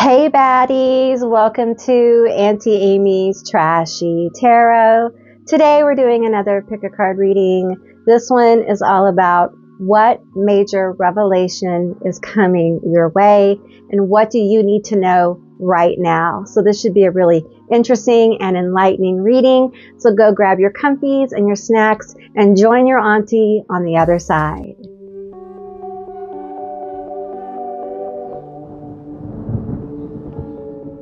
Hey baddies, welcome to Auntie Amy's Trashy Tarot. Today we're doing another pick a card reading. This one is all about what major revelation is coming your way and what do you need to know right now. So this should be a really interesting and enlightening reading. So go grab your comfies and your snacks and join your auntie on the other side.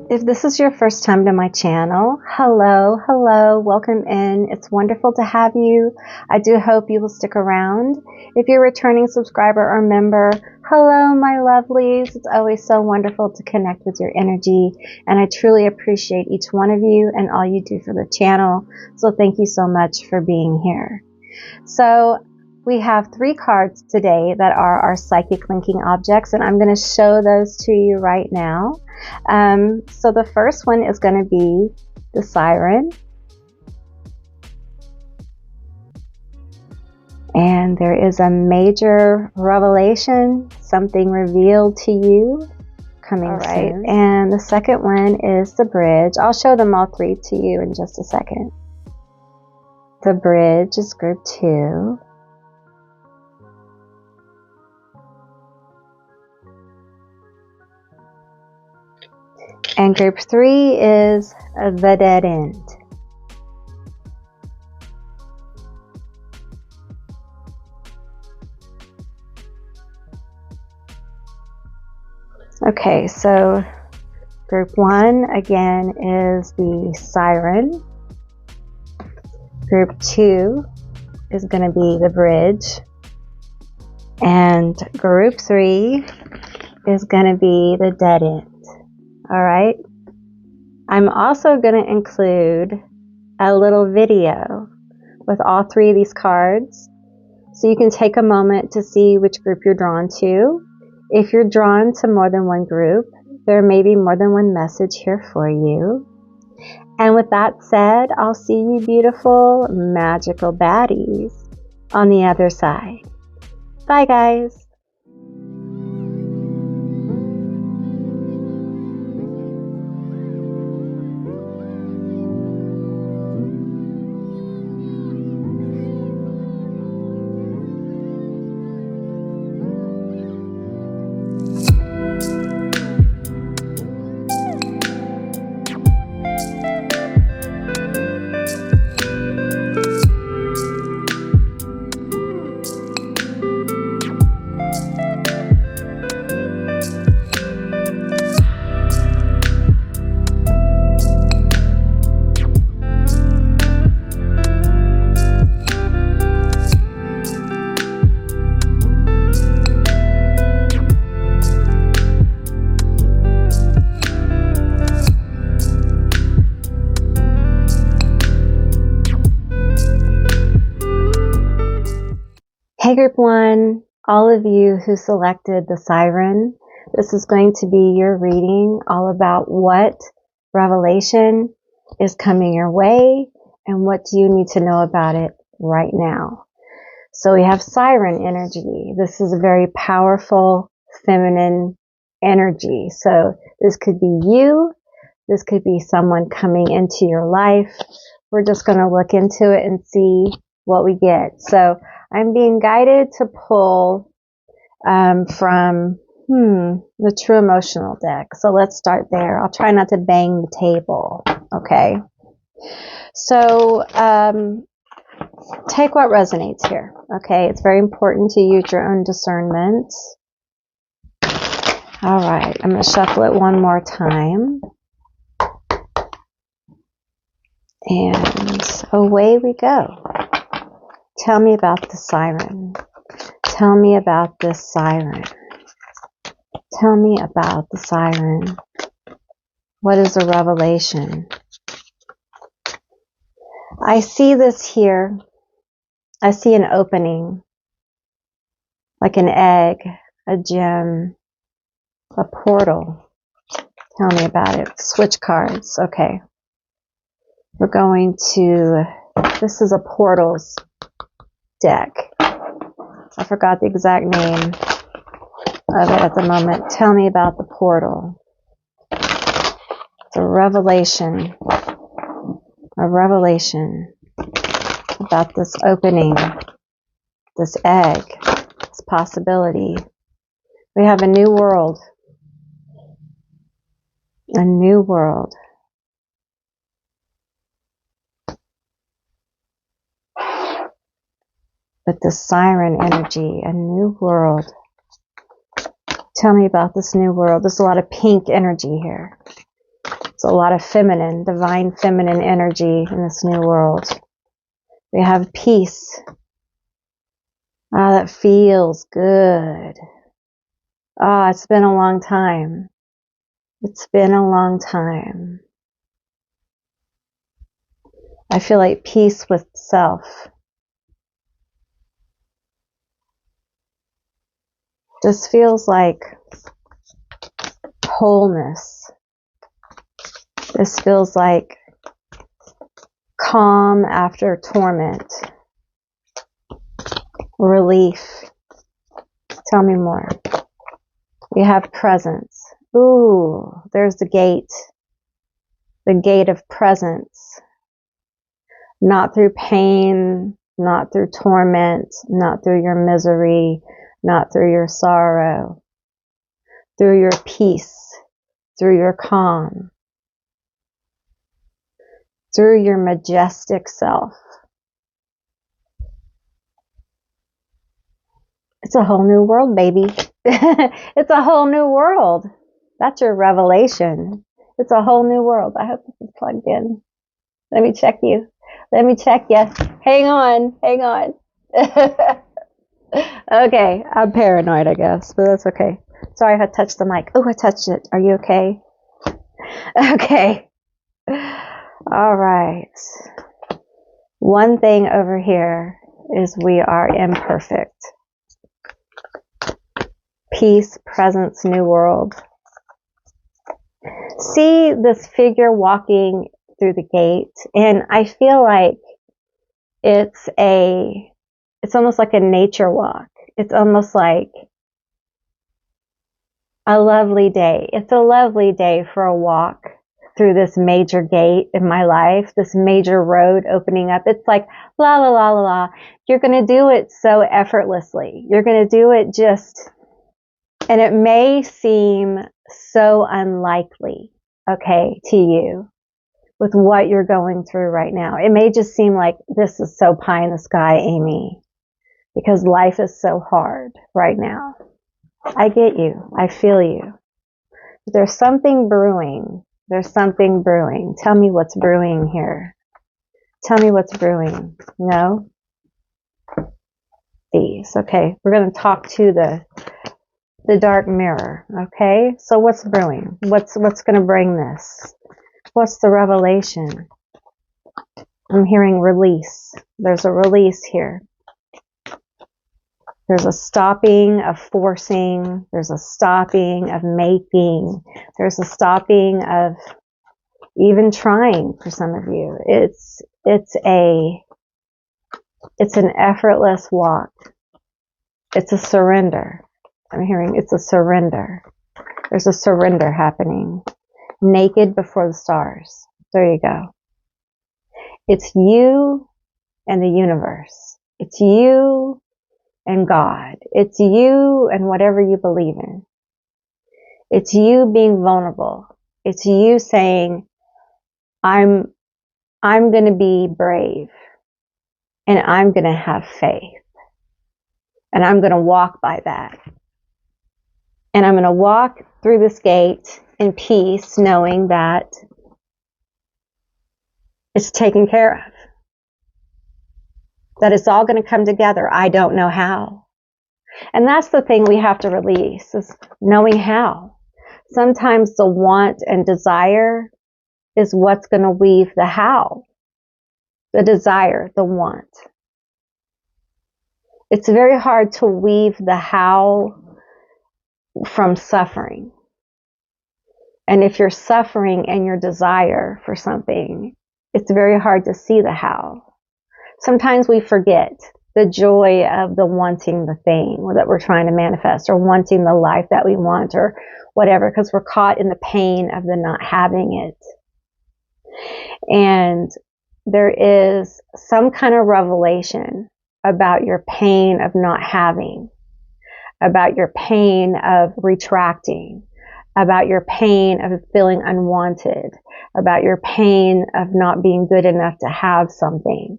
If this is your first time to my channel, hello, welcome in. It's wonderful to have you. I do hope you will stick around. If you're a returning subscriber or member, hello, my lovelies. It's always so wonderful to connect with your energy, and I truly appreciate each one of you and all you do for the channel. So thank you so much for being here. So we have 3 cards today that are our psychic linking objects, and I'm going to show those to you right now. So the first one is going to be the Siren. And there is a major revelation, something revealed to you coming soon. And the second one is the Bridge. I'll show them all 3 to you in just a second. The Bridge is group 2. And group 3 is the Dead End. Okay, so group 1 again is the Siren. Group 2 is going to be the Bridge. And group 3 is going to be the Dead End. All right. I'm also going to include a little video with all 3 of these cards, so you can take a moment to see which group you're drawn to. If you're drawn to more than one group, there may be more than one message here for you. And with that said, I'll see you beautiful, magical baddies on the other side. Bye, guys. Hey group 1, all of you who selected the Siren, this is going to be your reading all about what revelation is coming your way and what do you need to know about it right now. So we have Siren energy. This is a very powerful feminine energy. So this could be you. This could be someone coming into your life. We're just going to look into it and see what we get. So I'm being guided to pull from the True Emotional deck. So let's start there. I'll try not to bang the table. Okay. So take what resonates here. Okay. It's very important to use your own discernment. All right. I'm going to shuffle it one more time. And away we go. Tell me about the Siren. Tell me about this Siren. Tell me about the Siren. What is a revelation? I see this here. I see an opening, like an egg, a gem, a portal. Tell me about it. Switch cards. Okay. We're going to, this is a portals deck. I forgot the exact name of it at the moment. Tell me about the portal. a revelation about this opening, this egg, this possibility. We have a new world. A new world. With the siren energy, a new world. Tell me about this new world. There's a lot of pink energy here. There's a lot of feminine, divine feminine energy in this new world. We have peace. Ah, that feels good. Ah, it's been a long time. It's been a long time. I feel like peace with self. This feels like wholeness. This feels like calm after torment. Relief. Tell me more. We have presence. Ooh, there's the gate. The gate of presence. Not through pain, not through torment, not through your misery, not through your sorrow. Through your peace, through your calm. Through your majestic self. It's a whole new world, baby. It's a whole new world. That's your revelation. It's a whole new world. I hope this is plugged in. Let me check you. Let me check you. Hang on. Hang on. Okay. I'm paranoid, I guess, but that's okay. Sorry, I touched the mic. Oh, I touched it. Are you okay? Okay. All right. One thing over here is we are imperfect. Peace, presence, new world. See this figure walking through the gate, and I feel like it's almost like a nature walk. It's almost like a lovely day. It's a lovely day for a walk through this major gate in my life, this major road opening up. It's like, la, la, la, la, la. You're going to do it so effortlessly. You're going to do it just, and it may seem so unlikely, okay, to you with what you're going through right now. It may just seem like this is so pie in the sky, Amy, because life is so hard right now. I get you. I feel you. But there's something brewing. There's something brewing. Tell me what's brewing here. Tell me what's brewing. No? These. Okay. We're going to talk to the dark mirror. Okay? So what's brewing? What's going to bring this? What's the revelation? I'm hearing release. There's a release here. There's a stopping of forcing. There's a stopping of making. There's a stopping of even trying for some of you. It's an effortless walk. It's a surrender. I'm hearing it's a surrender. There's a surrender happening. Naked before the stars. There you go. It's you and the universe. It's you and God. It's you and whatever you believe in. It's you being vulnerable. It's you saying, I'm going to be brave, and I'm going to have faith, and I'm going to walk by that. And I'm going to walk through this gate in peace, knowing that it's taken care of. That it's all going to come together. I don't know how. And that's the thing we have to release, is knowing how. Sometimes the want and desire is what's going to weave the how. The desire, the want. It's very hard to weave the how from suffering. And if you're suffering and your desire for something, it's very hard to see the how. Sometimes we forget the joy of the wanting the thing that we're trying to manifest, or wanting the life that we want, or whatever, because we're caught in the pain of the not having it. And there is some kind of revelation about your pain of not having, about your pain of retracting, about your pain of feeling unwanted, about your pain of not being good enough to have something,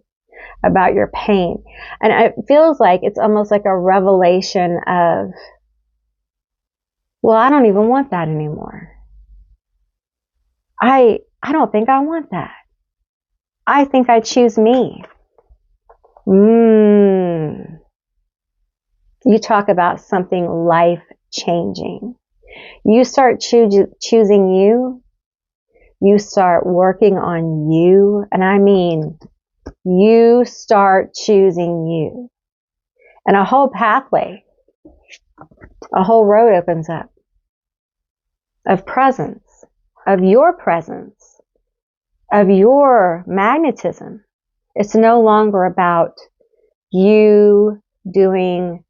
about your pain. And it feels like it's almost like a revelation of, well, I don't even want that anymore. I don't think I want that. I think I choose me. You talk about something life-changing. You start choosing you. You start working on you. And I mean, you start choosing you. And a whole pathway, a whole road opens up of presence, of your magnetism. It's no longer about you doing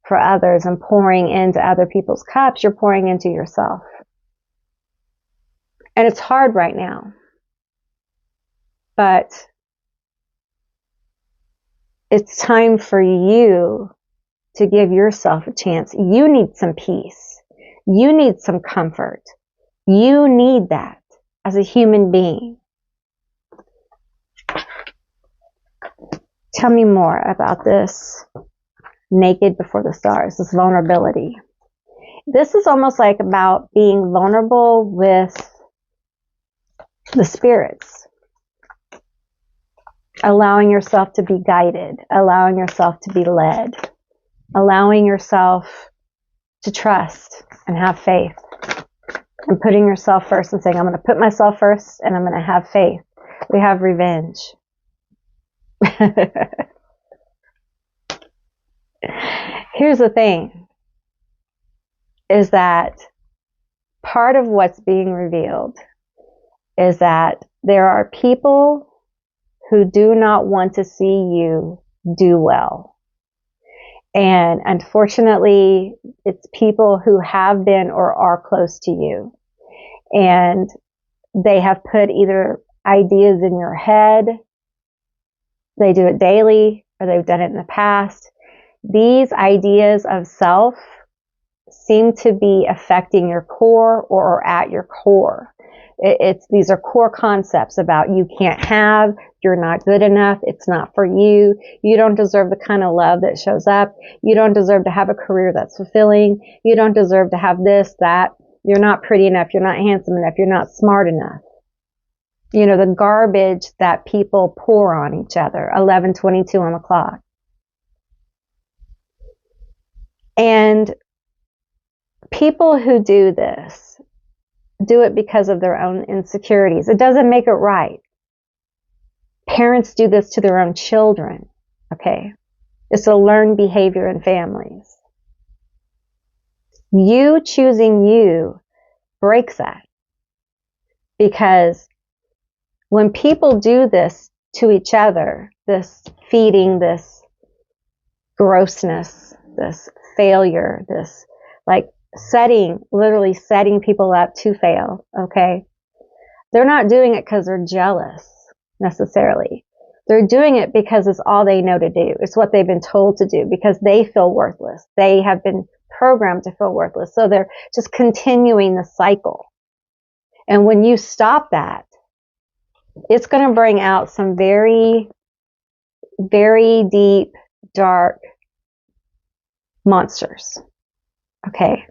for others and pouring into other people's cups. You're pouring into yourself. And it's hard right now. But it's time for you to give yourself a chance. You need some peace. You need some comfort. You need that as a human being. Tell me more about this naked before the stars, this vulnerability. This is almost like about being vulnerable with the spirits. Allowing yourself to be guided, allowing yourself to be led, allowing yourself to trust and have faith, and putting yourself first and saying, I'm going to put myself first and I'm going to have faith. We have revenge. Here's the thing, is that part of what's being revealed is that there are people who do not want to see you do well. And unfortunately, it's people who have been or are close to you. And they have put either ideas in your head, they do it daily, or they've done it in the past. These ideas of self seem to be affecting your core or at your core. These are core concepts about you can't have, you're not good enough, it's not for you, you don't deserve the kind of love that shows up, you don't deserve to have a career that's fulfilling, you don't deserve to have this, that, you're not pretty enough, you're not handsome enough, you're not smart enough. You know, the garbage that people pour on each other, 11:22 on the clock. And people who do this, do it because of their own insecurities. It doesn't make it right. Parents do this to their own children, okay? It's a learned behavior in families. You choosing you breaks that. Because when people do this to each other, this feeding, this grossness, this failure, this like literally setting people up to fail, okay? They're not doing it because they're jealous necessarily. They're doing it because it's all they know to do. It's what they've been told to do because they feel worthless. They have been programmed to feel worthless. So they're just continuing the cycle. And when you stop that, it's going to bring out some very, very deep, dark monsters, okay,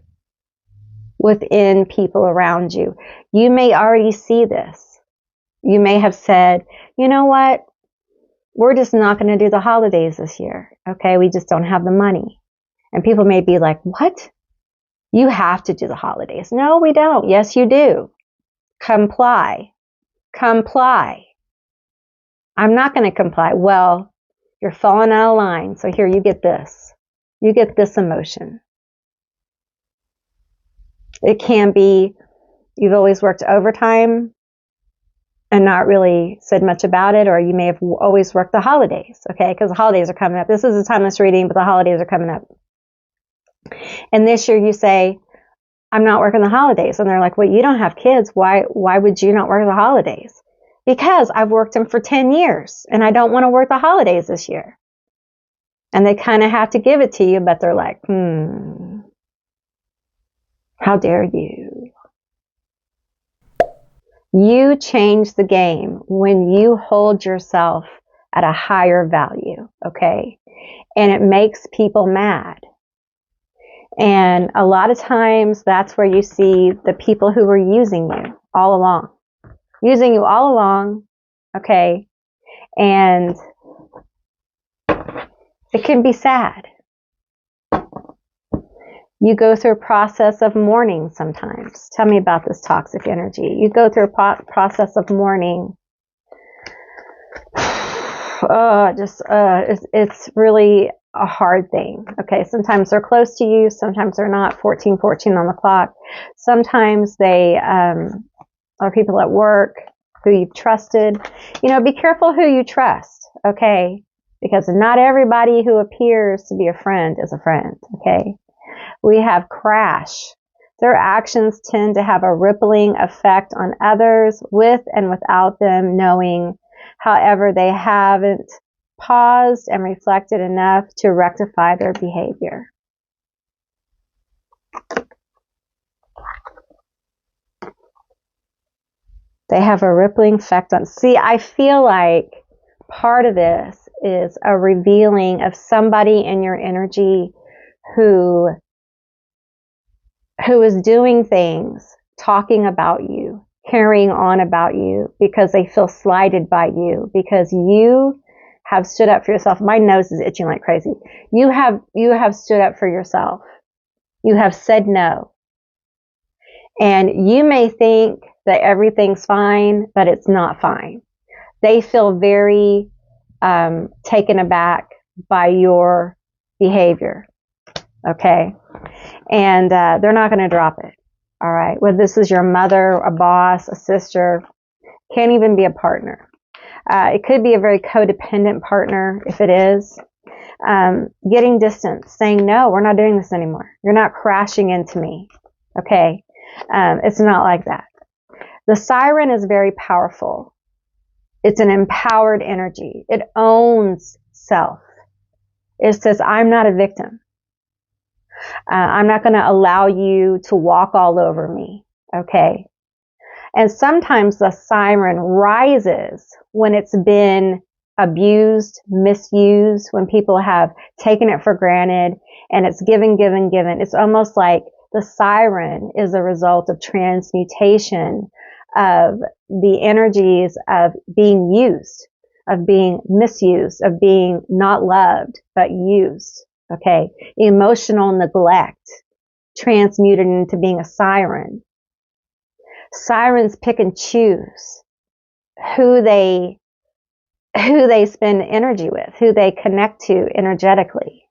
within people around you. You may already see this. You may have said, you know what? We're just not going to do the holidays this year, okay? We just don't have the money. And people may be like, what? You have to do the holidays. No, we don't. Yes, you do. Comply. Comply. I'm not going to comply. Well, you're falling out of line. So here, you get this. You get this emotion. It can be you've always worked overtime and not really said much about it, or you may have always worked the holidays, okay? Because the holidays are coming up. This is the time of reading, but the holidays are coming up. And this year you say, I'm not working the holidays. And they're like, well, you don't have kids. Why would you not work the holidays? because I've worked them for 10 years and I don't want to work the holidays this year. And they kind of have to give it to you, but they're like, how dare you? You change the game when you hold yourself at a higher value, okay? And it makes people mad. And a lot of times that's where you see the people who were using you all along. Using you all along, okay? And it can be sad. You go through a process of mourning sometimes. Tell me about this toxic energy. You go through a process of mourning. It's really a hard thing. Okay, sometimes they're close to you, sometimes they're not. 14:14 on the clock. Sometimes they are people at work who you've trusted. Be careful who you trust. Okay, because not everybody who appears to be a friend is a friend. Okay, we have crash. Their actions tend to have a rippling effect on others with and without them knowing. However, they haven't paused and reflected enough to rectify their behavior. They have a rippling effect on. See, I feel like part of this is a revealing of somebody in your energy who is doing things, talking about you, carrying on about you because they feel slighted by you, because you have stood up for yourself. My nose is itching like crazy. You have stood up for yourself. You have said no. And you may think that everything's fine, but it's not fine. They feel very taken aback by your behavior. Okay? And they're not going to drop it. All right? Whether this is your mother, a boss, a sister, can't even be a partner. It could be a very codependent partner if it is. Getting distance, saying, no, we're not doing this anymore. You're not crashing into me. Okay? It's not like that. The siren is very powerful. It's an empowered energy. It owns self. It says, I'm not a victim. I'm not going to allow you to walk all over me. Okay? And sometimes the siren rises when it's been abused, misused, when people have taken it for granted and it's given. It's almost like the siren is a result of transmutation of the energies of being used, of being misused, of being not loved, but used. Okay. Emotional neglect transmuted into being a siren. Sirens pick and choose who they spend energy with, who they connect to energetically.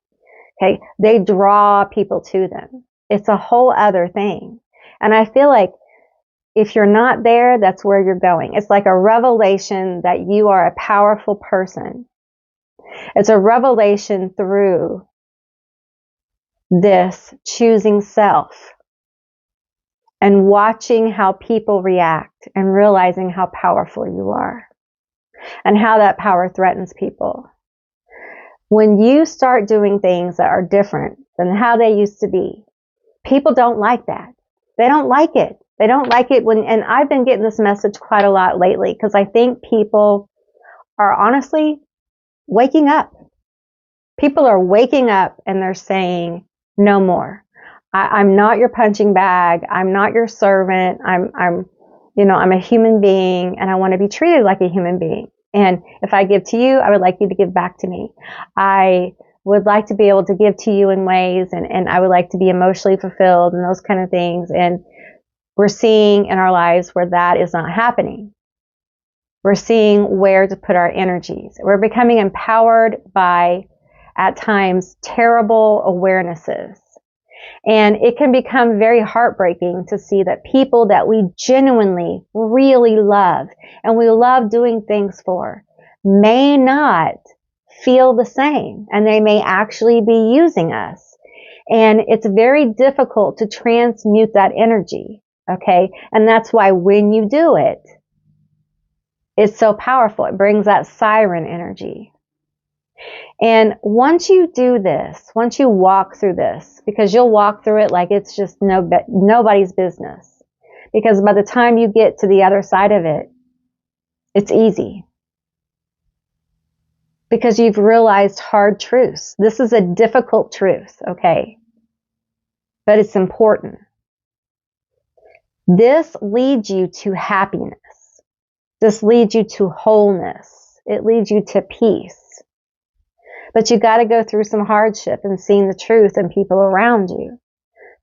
Okay. They draw people to them. It's a whole other thing. And I feel like if you're not there, that's where you're going. It's like a revelation that you are a powerful person. It's a revelation through this choosing self and watching how people react and realizing how powerful you are and how that power threatens people. When you start doing things that are different than how they used to be, people don't like that. They don't like it. They don't like it and I've been getting this message quite a lot lately because I think people are honestly waking up. People are waking up and they're saying, no more. I'm not your punching bag. I'm not your servant. I'm a human being and I want to be treated like a human being. And if I give to you, I would like you to give back to me. I would like to be able to give to you in ways and I would like to be emotionally fulfilled and those kind of things. And we're seeing in our lives where that is not happening. We're seeing where to put our energies. We're becoming empowered by, at times, terrible awarenesses. And it can become very heartbreaking to see that people that we genuinely really love and we love doing things for may not feel the same and they may actually be using us. And it's very difficult to transmute that energy. Okay. And that's why when you do it, It's so powerful. It brings that siren energy. And once you do this, once you walk through this, because you'll walk through it like it's just nobody's business. Because by the time you get to the other side of it, it's easy. Because you've realized hard truths. This is a difficult truth, okay? But it's important. This leads you to happiness. This leads you to wholeness. It leads you to peace. But you got to go through some hardship and seeing the truth in people around you.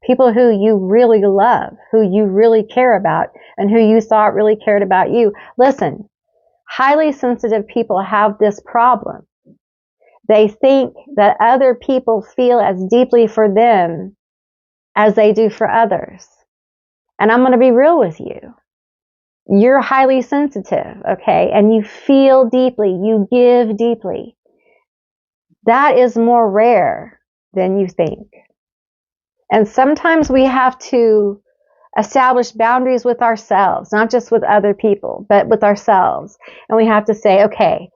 People who you really love, who you really care about, and who you thought really cared about you. Listen, highly sensitive people have this problem. They think that other people feel as deeply for them as they do for others. And I'm going to be real with you. You're highly sensitive, okay? And you feel deeply. You give deeply. That is more rare than you think. And sometimes we have to establish boundaries with ourselves, not just with other people, but with ourselves. And we have to say, okay,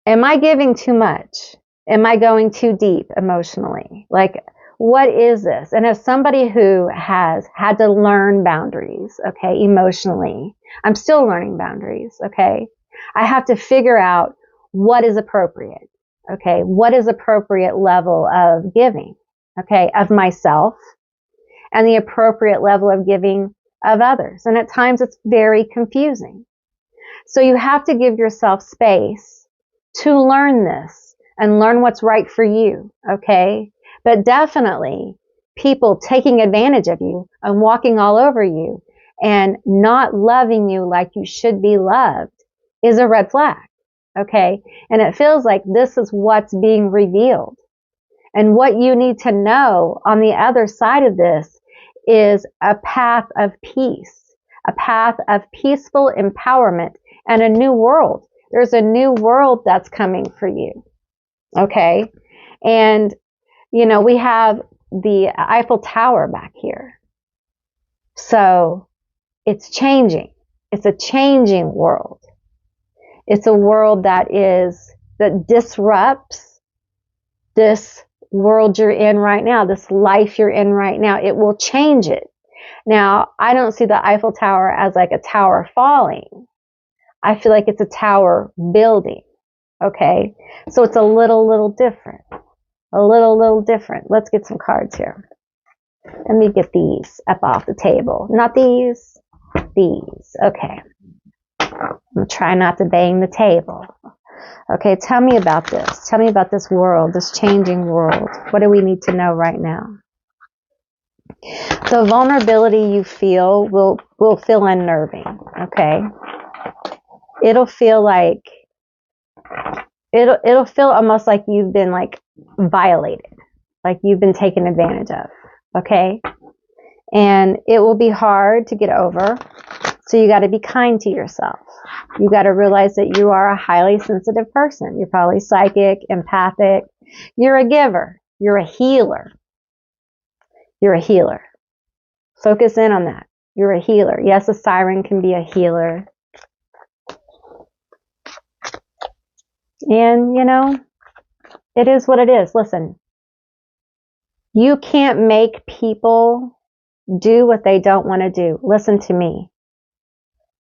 am I giving too much? Am I going too deep emotionally? Like, what is this? And as somebody who has had to learn boundaries, okay, emotionally, I'm still learning boundaries, okay? I have to figure out what is appropriate. Okay, what is appropriate level of giving, okay, of myself, and the appropriate level of giving of others. And at times it's very confusing. So you have to give yourself space to learn this and learn what's right for you, okay? But definitely people taking advantage of you and walking all over you and not loving you like you should be loved is a red flag. Okay. And it feels like this is what's being revealed. And what you need to know on the other side of this is a path of peace, a path of peaceful empowerment and a new world. There's a new world that's coming for you. Okay. And, you know, we have the Eiffel Tower back here. So it's changing. It's a changing world. It's a world that disrupts this world you're in right now, this life you're in right now. It will change it. Now, I don't see the Eiffel Tower as like a tower falling. I feel like it's a tower building. Okay. So it's a little different. A little different. Let's get some cards here. Let me get these up off the table. Not these. These. Okay. I'm going to try not to bang the table. Okay, tell me about this. Tell me about this world, this changing world. What do we need to know right now? The vulnerability you feel will feel unnerving, okay? It'll feel like, it'll feel almost like you've been like violated, like you've been taken advantage of, okay? And it will be hard to get over. So you got to be kind to yourself. You got to realize that you are a highly sensitive person. You're probably psychic, empathic. You're a giver. You're a healer. You're a healer. Focus in on that. You're a healer. Yes, a siren can be a healer. And, you know, it is what it is. Listen, you can't make people do what they don't want to do. Listen to me.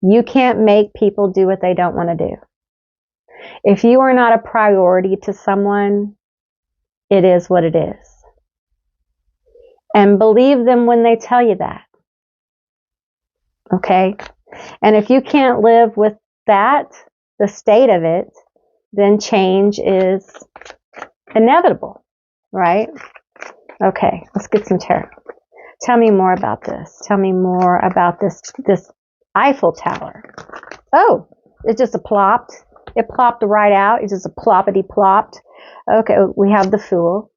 You can't make people do what they don't want to do. If you are not a priority to someone, it is what it is. And believe them when they tell you that. Okay? And if you can't live with that, the state of it, then change is inevitable, right? Okay, let's get some tarot. Tell me more about this. Tell me more about this Eiffel Tower. Oh, it just plopped. It plopped right out. It just ploppity plopped. Okay, we have the Fool.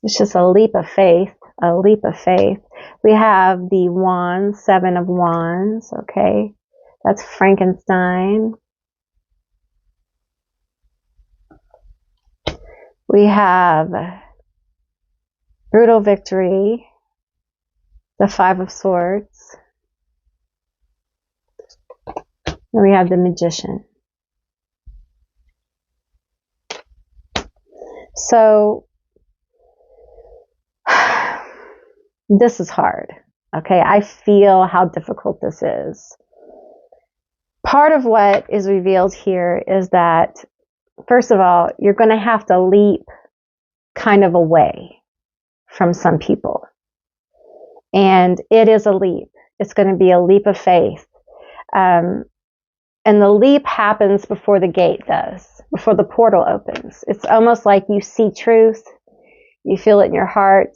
It's just a leap of faith. A leap of faith. We have the Wands, Seven of Wands. Okay, that's Frankenstein. We have Brutal Victory. The Five of Swords. And we have the Magician. So, this is hard. Okay, I feel how difficult this is. Part of what is revealed here is that, first of all, you're going to have to leap kind of away from some people. And it is a leap. It's going to be a leap of faith. And the leap happens before the gate does, before the portal opens. It's almost like you see truth. You feel it in your heart.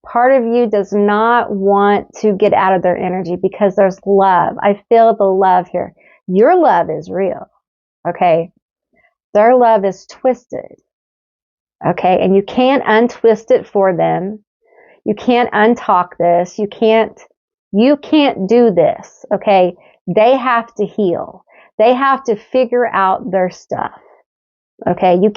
Part of you does not want to get out of their energy because there's love. I feel the love here. Your love is real. Okay. Their love is twisted. Okay. And you can't untwist it for them. You can't untalk this. You can't do this. Okay. They have to heal. They have to figure out their stuff. Okay. You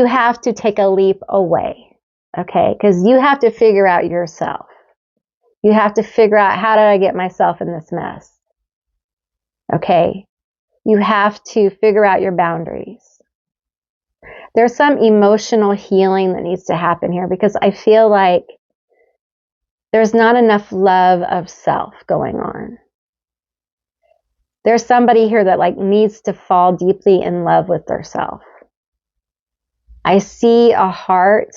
have to take a leap away. Okay. Because you have to figure out yourself. You have to figure out, how did I get myself in this mess? Okay. You have to figure out your boundaries. There's some emotional healing that needs to happen here because I feel like there's not enough love of self going on. There's somebody here that needs to fall deeply in love with their self. I see a heart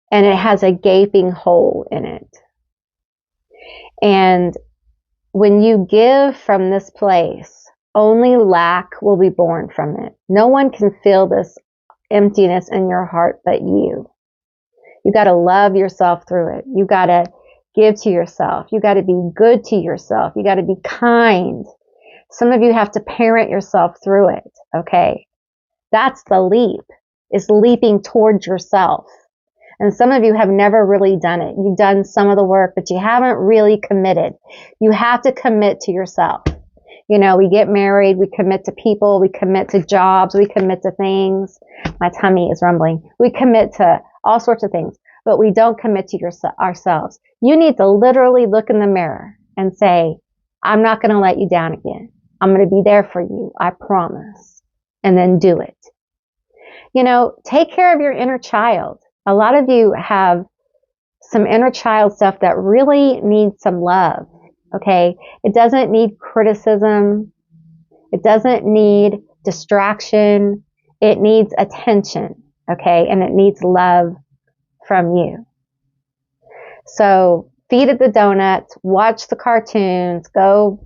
and it has a gaping hole in it. And when you give from this place, only lack will be born from it. No one can feel this emptiness in your heart but you. You got to love yourself through it. You got to give to yourself. You got to be good to yourself. You got to be kind. Some of you have to parent yourself through it. Okay. That's the leap, is leaping towards yourself. And some of you have never really done it. You've done some of the work, but you haven't really committed. You have to commit to yourself. You know, we get married, we commit to people, we commit to jobs, we commit to things. My tummy is rumbling. We commit to all sorts of things, but we don't commit to ourselves. You need to literally look in the mirror and say, I'm not going to let you down again. I'm going to be there for you. I promise. And then do it. You know, take care of your inner child. A lot of you have some inner child stuff that really needs some love. Okay. It doesn't need criticism. It doesn't need distraction. It needs attention. Okay. And it needs love from you. So feed it the donuts, watch the cartoons, go,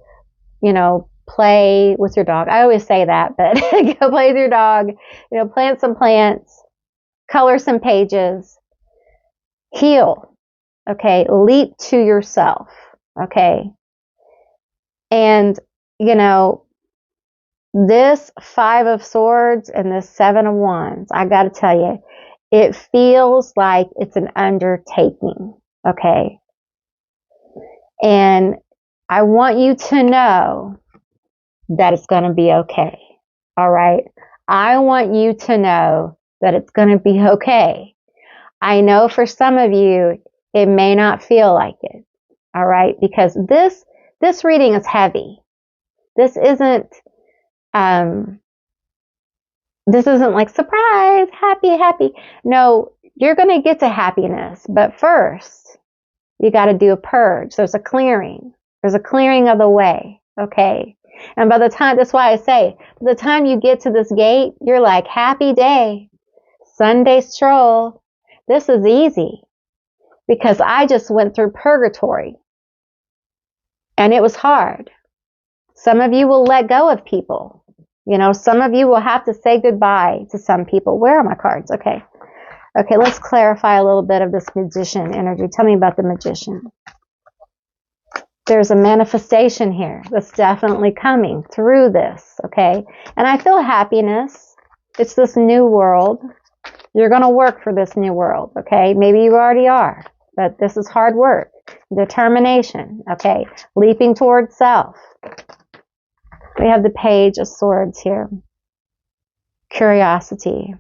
play with your dog. I always say that, but go play with your dog, plant some plants, color some pages, heal. Okay. Leap to yourself. Okay. And, this 5 of Swords and this 7 of Wands, I got to tell you, it feels like it's an undertaking. Okay. And I want you to know that it's going to be okay. All right. I want you to know that it's going to be okay. I know for some of you, it may not feel like it. All right. Because this reading is heavy. This isn't like surprise, happy. No, you're going to get to happiness. But first, you got to do a purge. There's a clearing. There's a clearing of the way. Okay. And by the time, that's why I say, by the time you get to this gate, you're like, happy day, Sunday stroll. This is easy because I just went through purgatory and it was hard. Some of you will let go of people. Some of you will have to say goodbye to some people. Where are my cards? Okay. Okay, let's clarify a little bit of this Magician energy. Tell me about the Magician. There's a manifestation here that's definitely coming through this, okay? And I feel happiness. It's this new world. You're going to work for this new world, okay? Maybe you already are, but this is hard work. Determination, okay? Leaping towards self. We have the Page of Swords here. Curiosity.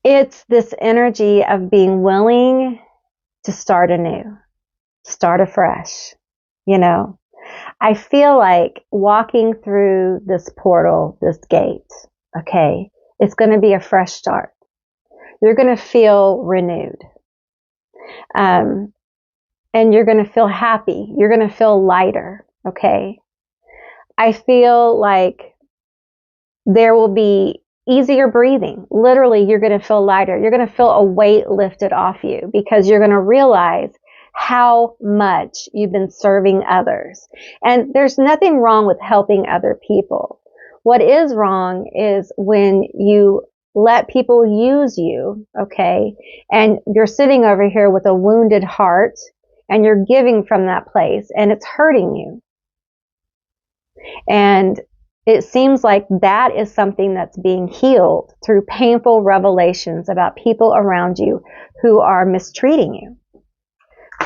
it's this energy of being willing to start anew, start afresh. I feel like walking through this portal, this gate, okay, it's going to be a fresh start. You're going to feel renewed. And you're going to feel happy. You're going to feel lighter, okay? I feel like there will be easier breathing. Literally, you're going to feel lighter. You're going to feel a weight lifted off you because you're going to realize how much you've been serving others. And there's nothing wrong with helping other people. What is wrong is when you let people use you, okay? And you're sitting over here with a wounded heart and you're giving from that place and it's hurting you. And it seems like that is something that's being healed through painful revelations about people around you who are mistreating you,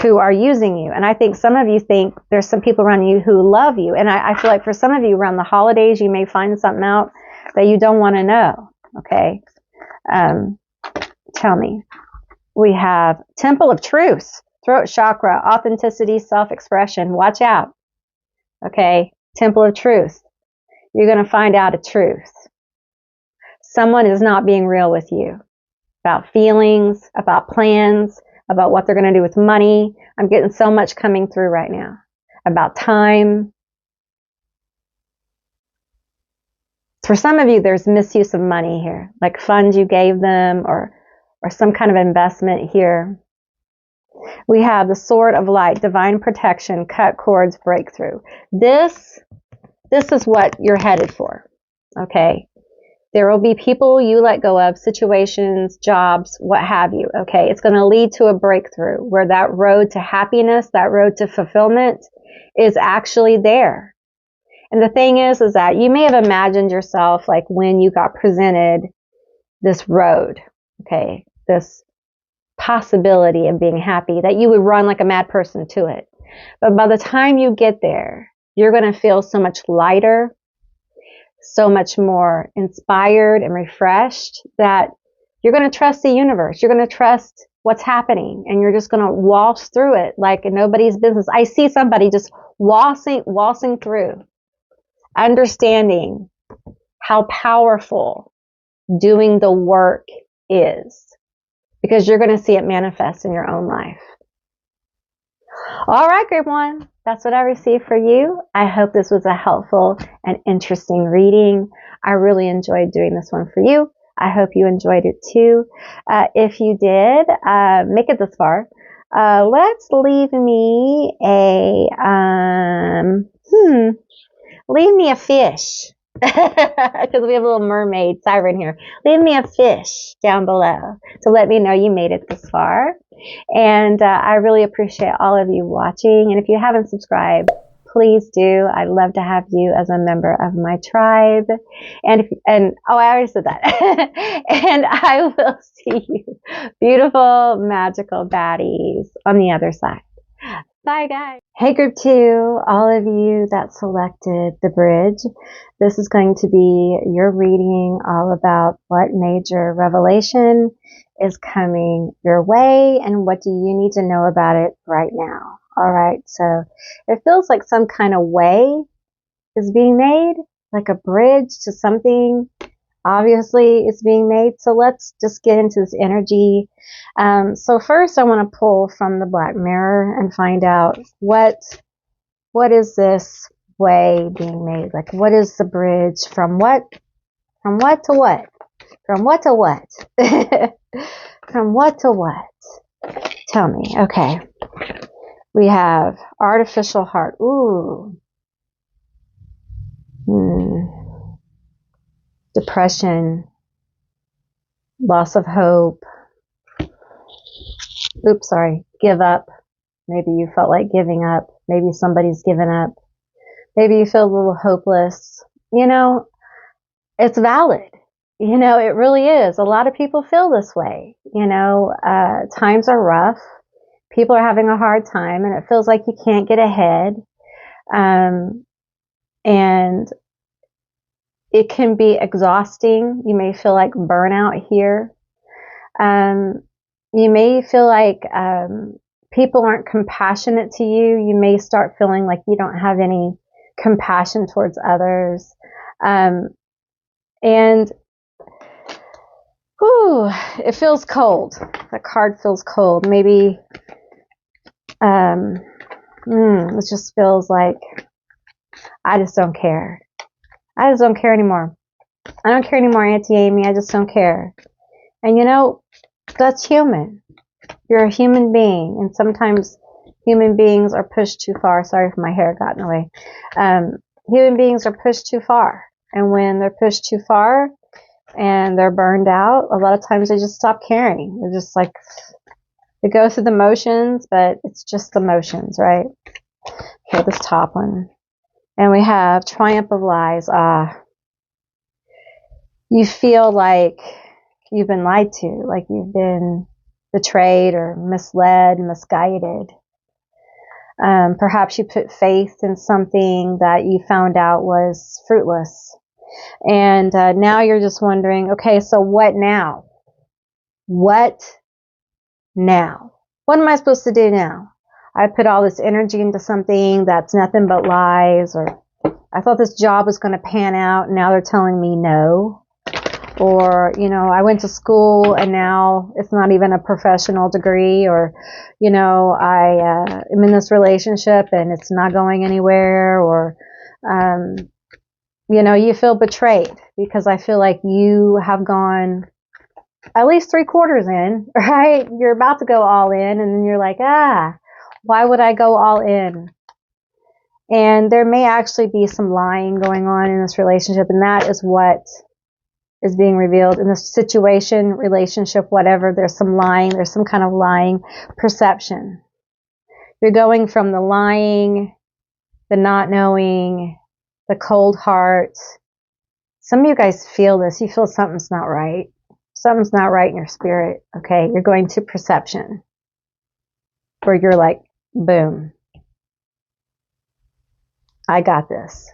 who are using you. And I think some of you think there's some people around you who love you. And I feel like for some of you around the holidays, you may find something out that you don't want to know. Okay. Tell me. We have Temple of Truth, throat chakra, authenticity, self-expression. Watch out. Okay. Temple of Truth. You're going to find out a truth. Someone is not being real with you about feelings, about plans, about what they're going to do with money. I'm getting so much coming through right now about time. For some of you, there's misuse of money here, like funds you gave them or some kind of investment here. We have the Sword of Light, divine protection, cut cords, breakthrough. This is what you're headed for, okay? There will be people you let go of, situations, jobs, what have you, okay? It's going to lead to a breakthrough where that road to happiness, that road to fulfillment is actually there. And the thing is that you may have imagined yourself like when you got presented this road, okay, this possibility of being happy, that you would run like a mad person to it. But by the time you get there, you're going to feel so much lighter, so much more inspired and refreshed that you're going to trust the universe. You're going to trust what's happening and you're just going to waltz through it like nobody's business. I see somebody just waltzing through, understanding how powerful doing the work is, because you're going to see it manifest in your own life. All right, Group 1, that's what I received for you. I hope this was a helpful and interesting reading. I really enjoyed doing this one for you. I hope you enjoyed it too. If you did, make it this far. Let's leave me a fish. Because we have a little mermaid siren here. Leave me a fish down below to let me know you made it this far. And I really appreciate all of you watching. And if you haven't subscribed, please do. I'd love to have you as a member of my tribe. I already said that. And I will see you, beautiful, magical baddies, on the other side. Bye, guys. Hey, Group 2, all of you that selected the bridge. This is going to be your reading all about what major revelation is coming your way and what do you need to know about it right now. All right, so it feels like some kind of way is being made, like a bridge to something. Obviously, it's being made. So let's just get into this energy. So first, I want to pull from the Black Mirror and find out what is this way being made? Like, what is the bridge from what to what? From what to what? From what to what? Tell me. Okay. We have artificial heart. Ooh. Depression, loss of hope. Oops, sorry. Give up. Maybe you felt like giving up. Maybe somebody's given up. Maybe you feel a little hopeless. It's valid. It really is. A lot of people feel this way. Times are rough. People are having a hard time and it feels like you can't get ahead. And it can be exhausting. You may feel like burnout here. You may feel like people aren't compassionate to you. You may start feeling like you don't have any compassion towards others. And whew, it feels cold. The card feels cold. Maybe it just feels like I just don't care. I just don't care anymore. I don't care anymore, Auntie Amy. I just don't care. And you know, that's human. You're a human being, and sometimes human beings are pushed too far. Sorry if my hair got in the way. Human beings are pushed too far, and when they're pushed too far and they're burned out, a lot of times they just stop caring. They're just like, they go through the motions, but it's just the motions, right? Okay, this top one. And we have Triumph of Lies. You feel like you've been lied to, like you've been betrayed or misled, misguided. Perhaps you put faith in something that you found out was fruitless. And now you're just wondering, okay, so what now? What now? What am I supposed to do now? I put all this energy into something that's nothing but lies, or I thought this job was going to pan out, and now they're telling me no. Or, you know, I went to school and now it's not even a professional degree. Or, you know, I am in this relationship and it's not going anywhere. Or, you know, you feel betrayed because I feel like you have gone at least 3/4 in, right? You're about to go all in, and then you're like, why would I go all in? And there may actually be some lying going on in this relationship, and that is what is being revealed in this situation, relationship, whatever. There's some lying. There's some kind of lying perception. You're going from the lying, the not knowing, the cold heart. Some of you guys feel this. You feel something's not right. Something's not right in your spirit. Okay. You're going to perception, where you're like, boom, I got this.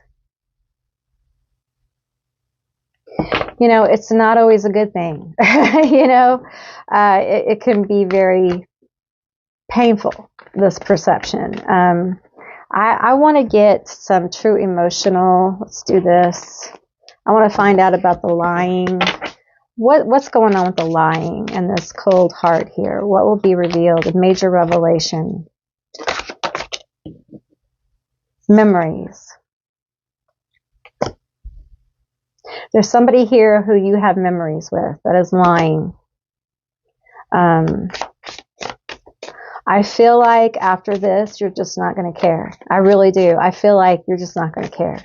You know, it's not always a good thing. You know, it can be very painful, this perception. I want to get some true emotional. Let's do this. I want to find out about the lying. What's going on with the lying and this cold heart here? What will be revealed? A major revelation. Memories. There's somebody here who you have memories with that is lying. I feel like after this, you're just not going to care. I really do. I feel like you're just not going to care.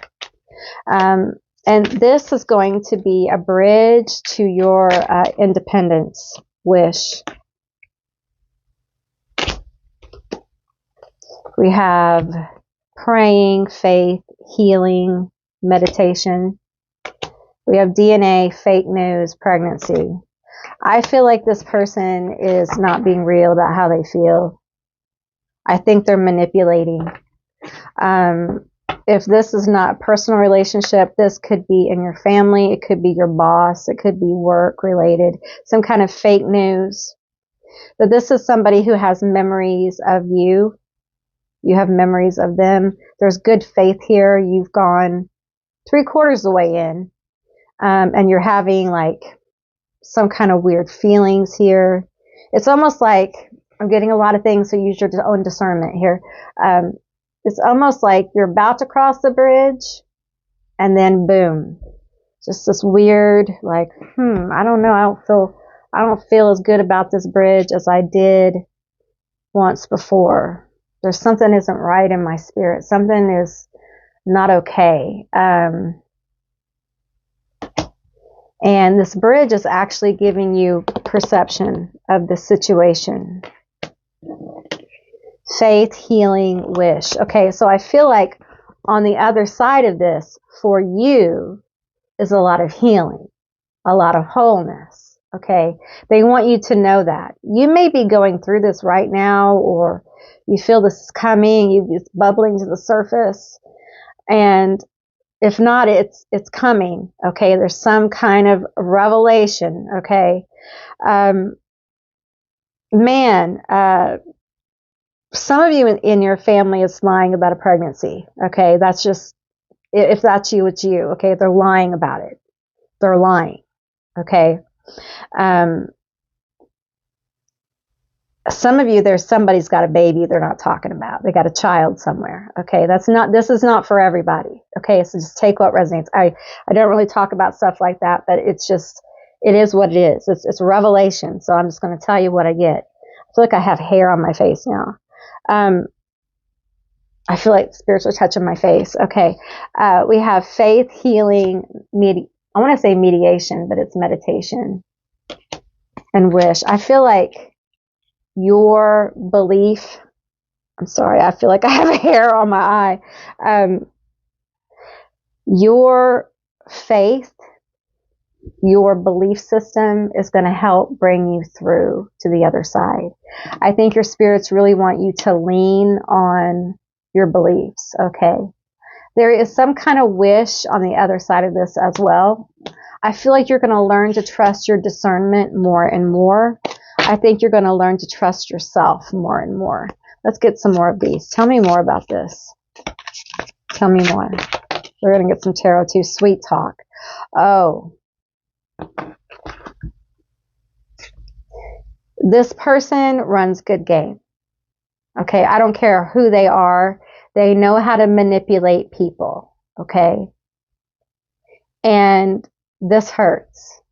And this is going to be a bridge to your independence wish. We have praying, faith, healing, meditation. We have DNA, fake news, pregnancy. I feel like this person is not being real about how they feel. I think they're manipulating. If this is not a personal relationship, this could be in your family. It could be your boss. It could be work related, some kind of fake news. But this is somebody who has memories of you. You have memories of them. There's good faith here. You've gone 3/4 the way in. And you're having like some kind of weird feelings here. It's almost like, I'm getting a lot of things, so use your own discernment here. It's almost like you're about to cross the bridge, and then boom, just this weird, like, I don't know, I don't feel as good about this bridge as I did once before. There's something isn't right in my spirit. Something is not okay. And this bridge is actually giving you perception of the situation. Faith, healing, wish. Okay, so I feel like on the other side of this, for you, is a lot of healing, a lot of wholeness. Okay, they want you to know that. You may be going through this right now, or you feel this is coming, it's bubbling to the surface. And if not, it's coming. Okay, there's some kind of revelation. Okay, man, some of you in your family is lying about a pregnancy. Okay. That's just, if that's you, it's you. Okay. They're lying about it. They're lying. Okay. Some of you, somebody's got a baby they're not talking about. They got a child somewhere. Okay. This is not for everybody. Okay. So just take what resonates. I don't really talk about stuff like that, but it is what it is. It's revelation. So I'm just going to tell you what I get. I feel like I have hair on my face now. I feel like spirits are touching my face. Okay. We have faith, healing, I want to say mediation, but it's meditation and wish. I feel like your belief, I'm sorry, I feel like I have a hair on my eye. Your faith, your belief system is going to help bring you through to the other side. I think your spirits really want you to lean on your beliefs. Okay. There is some kind of wish on the other side of this as well. I feel like you're going to learn to trust your discernment more and more. I think you're going to learn to trust yourself more and more. Let's get some more of these. Tell me more about this. Tell me more. We're going to get some tarot too. Sweet talk. Oh. This person runs good game. Okay. I don't care who they are. They know how to manipulate people. Okay. And this hurts.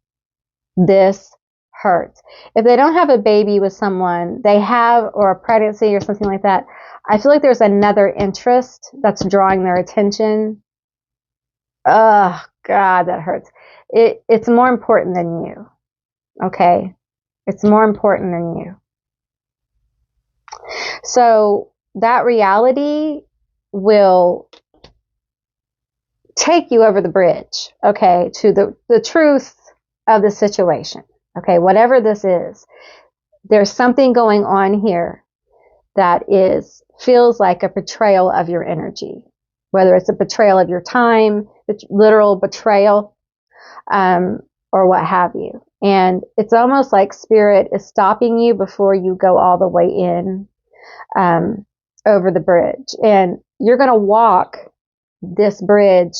This hurts. If they don't have a baby with someone they have, or a pregnancy or something like that, I feel like there's another interest that's drawing their attention. Oh God, that hurts. It's more important than you. Okay. It's more important than you. So that reality will take you over the bridge, okay, to the truth of the situation. Okay, whatever this is, there's something going on here that feels like a betrayal of your energy, whether it's a betrayal of your time, literal betrayal, or what have you. And it's almost like spirit is stopping you before you go all the way in, over the bridge. And you're going to walk this bridge.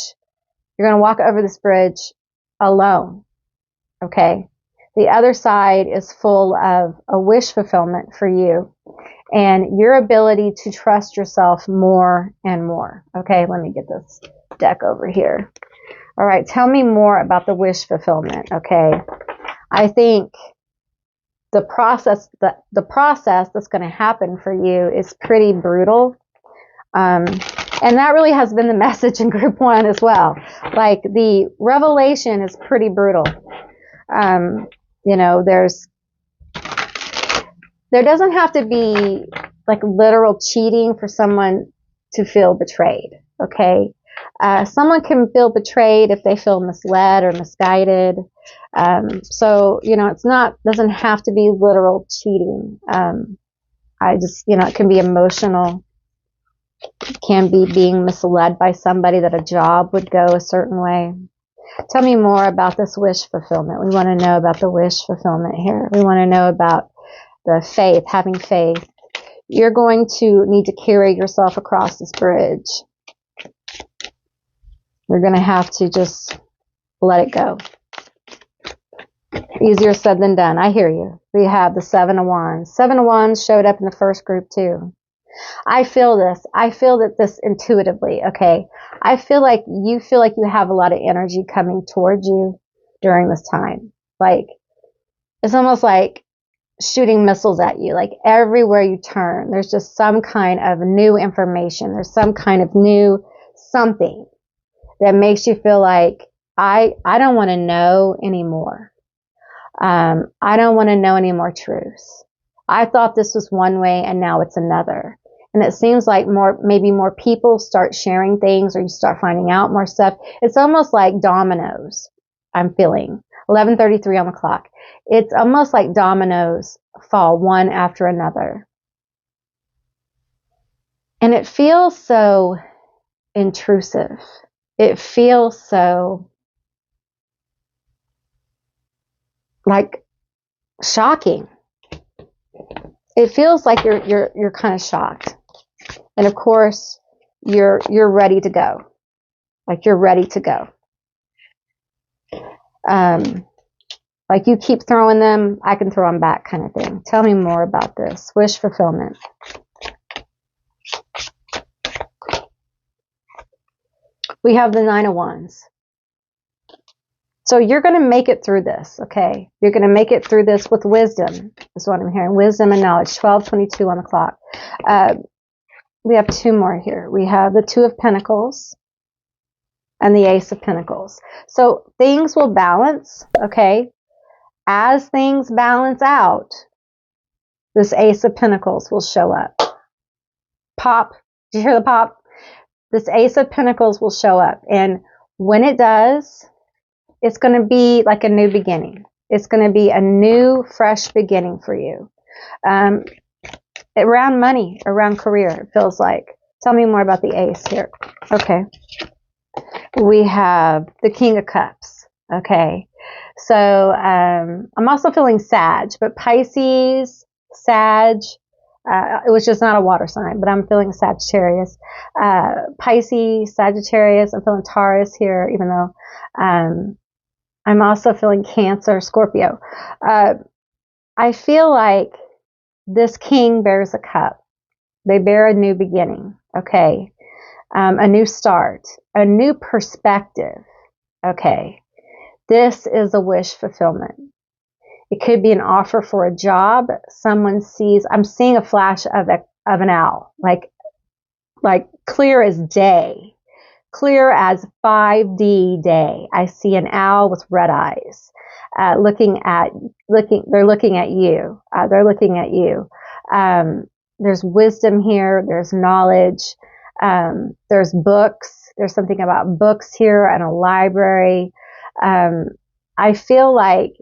You're going to walk over this bridge alone. Okay. The other side is full of a wish fulfillment for you and your ability to trust yourself more and more. Okay. Let me get this deck over here. All right. Tell me more about the wish fulfillment. Okay. I think the process that's going to happen for you is pretty brutal. And that really has been the message in Group 1 as well. Like the revelation is pretty brutal. You know, there doesn't have to be like literal cheating for someone to feel betrayed. Okay. Someone can feel betrayed if they feel misled or misguided. So, you know, doesn't have to be literal cheating. It can be emotional. It can be being misled by somebody that a job would go a certain way. Tell me more about this wish fulfillment. We want to know about the wish fulfillment here. We want to know about the faith, having faith. You're going to need to carry yourself across this bridge. You're going to have to just let it go. Easier said than done. I hear you. We have the 7 of Wands. 7 of Wands showed up in the first group too. I feel this. I feel that this intuitively. Okay. I feel like you have a lot of energy coming towards you during this time. Like, it's almost like shooting missiles at you. Like everywhere you turn, there's just some kind of new information. There's some kind of new something that makes you feel like, I don't want to know anymore. I don't want to know any more truths. I thought this was one way and now it's another. And it seems like maybe more people start sharing things, or you start finding out more stuff. It's almost like dominoes. I'm feeling 11:33 on the clock. It's almost like dominoes fall one after another. And it feels so intrusive. It feels so like shocking. it feels like you're kind of shocked. And of course, you're ready to go. Like you're ready to go. Like you keep throwing them, I can throw them back kind of thing. Tell me more about this. Wish fulfillment. We have the 9 of Wands. So you're going to make it through this, okay? You're going to make it through this with wisdom, is what I'm hearing. Wisdom and knowledge, 12:22 on the clock. We have 2 more here. We have the 2 of Pentacles and the Ace of Pentacles. So things will balance, okay? As things balance out, this Ace of Pentacles will show up. Pop. Did you hear the pop? This Ace of Pentacles will show up. And when it does, it's going to be like a new beginning. It's going to be a new, fresh beginning for you. Around money, around career, it feels like. Tell me more about the Ace here. Okay. We have the King of Cups. Okay. So I'm also feeling Sag, but Pisces, Sag, which is not a water sign, but I'm feeling Sagittarius. Pisces, Sagittarius, I'm feeling Taurus here, even though I'm also feeling Cancer, Scorpio. I feel like this king bears a cup. They bear a new beginning, okay? A new start, a new perspective, okay? This is a wish fulfillment. It could be an offer for a job. Someone sees, I'm seeing a flash of an owl, like clear as day. Clear as 5D day. I see an owl with red eyes, they're looking at you. They're looking at you. There's wisdom here. There's knowledge. There's books. There's something about books here and a library. I feel like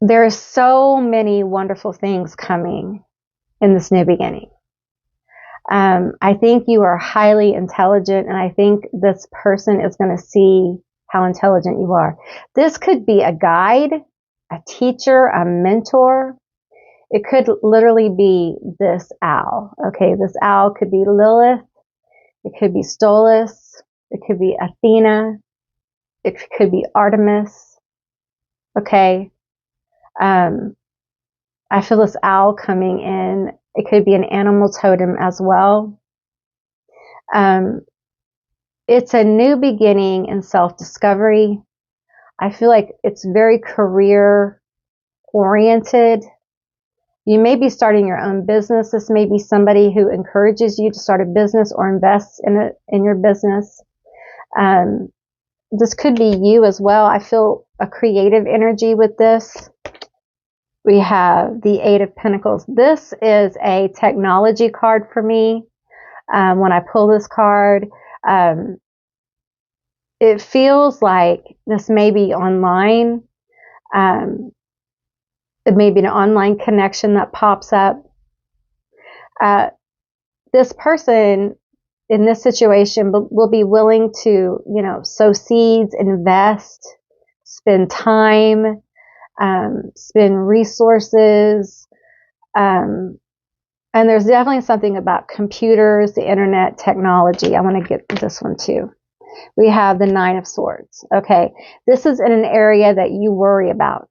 there's so many wonderful things coming in this new beginning. I think you are highly intelligent, and I think this person is going to see how intelligent you are. This could be a guide, a teacher, a mentor. It could literally be this owl. Okay, this owl could be Lilith. It could be Stolas. It could be Athena. It could be Artemis. Okay. I feel this owl coming in. It could be an animal totem as well. It's a new beginning in self-discovery. I feel like it's very career oriented. You may be starting your own business. This may be somebody who encourages you to start a business or invests in your business. This could be you as well. I feel a creative energy with this. We have the 8 of Pentacles. This is a technology card for me. When I pull this card, it feels like this may be online. It may be an online connection that pops up. This person in this situation will be willing to, sow seeds, invest, spend time, spend resources. And there's definitely something about computers, the internet, technology. I want to get this one too. We have the 9 of Swords. Okay. This is in an area that you worry about,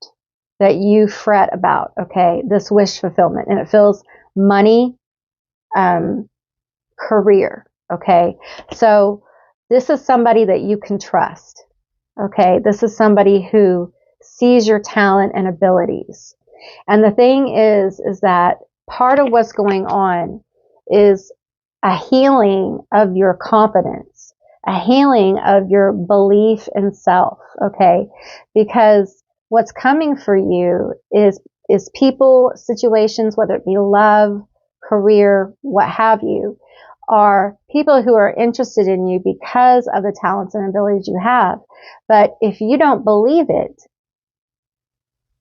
that you fret about. Okay. This wish fulfillment, and it feels money, career. Okay. So this is somebody that you can trust. Okay. This is somebody who sees your talent and abilities. And the thing is that part of what's going on is a healing of your confidence, a healing of your belief in self. Okay. Because what's coming for you is people, situations, whether it be love, career, what have you, are people who are interested in you because of the talents and abilities you have. But if you don't believe it,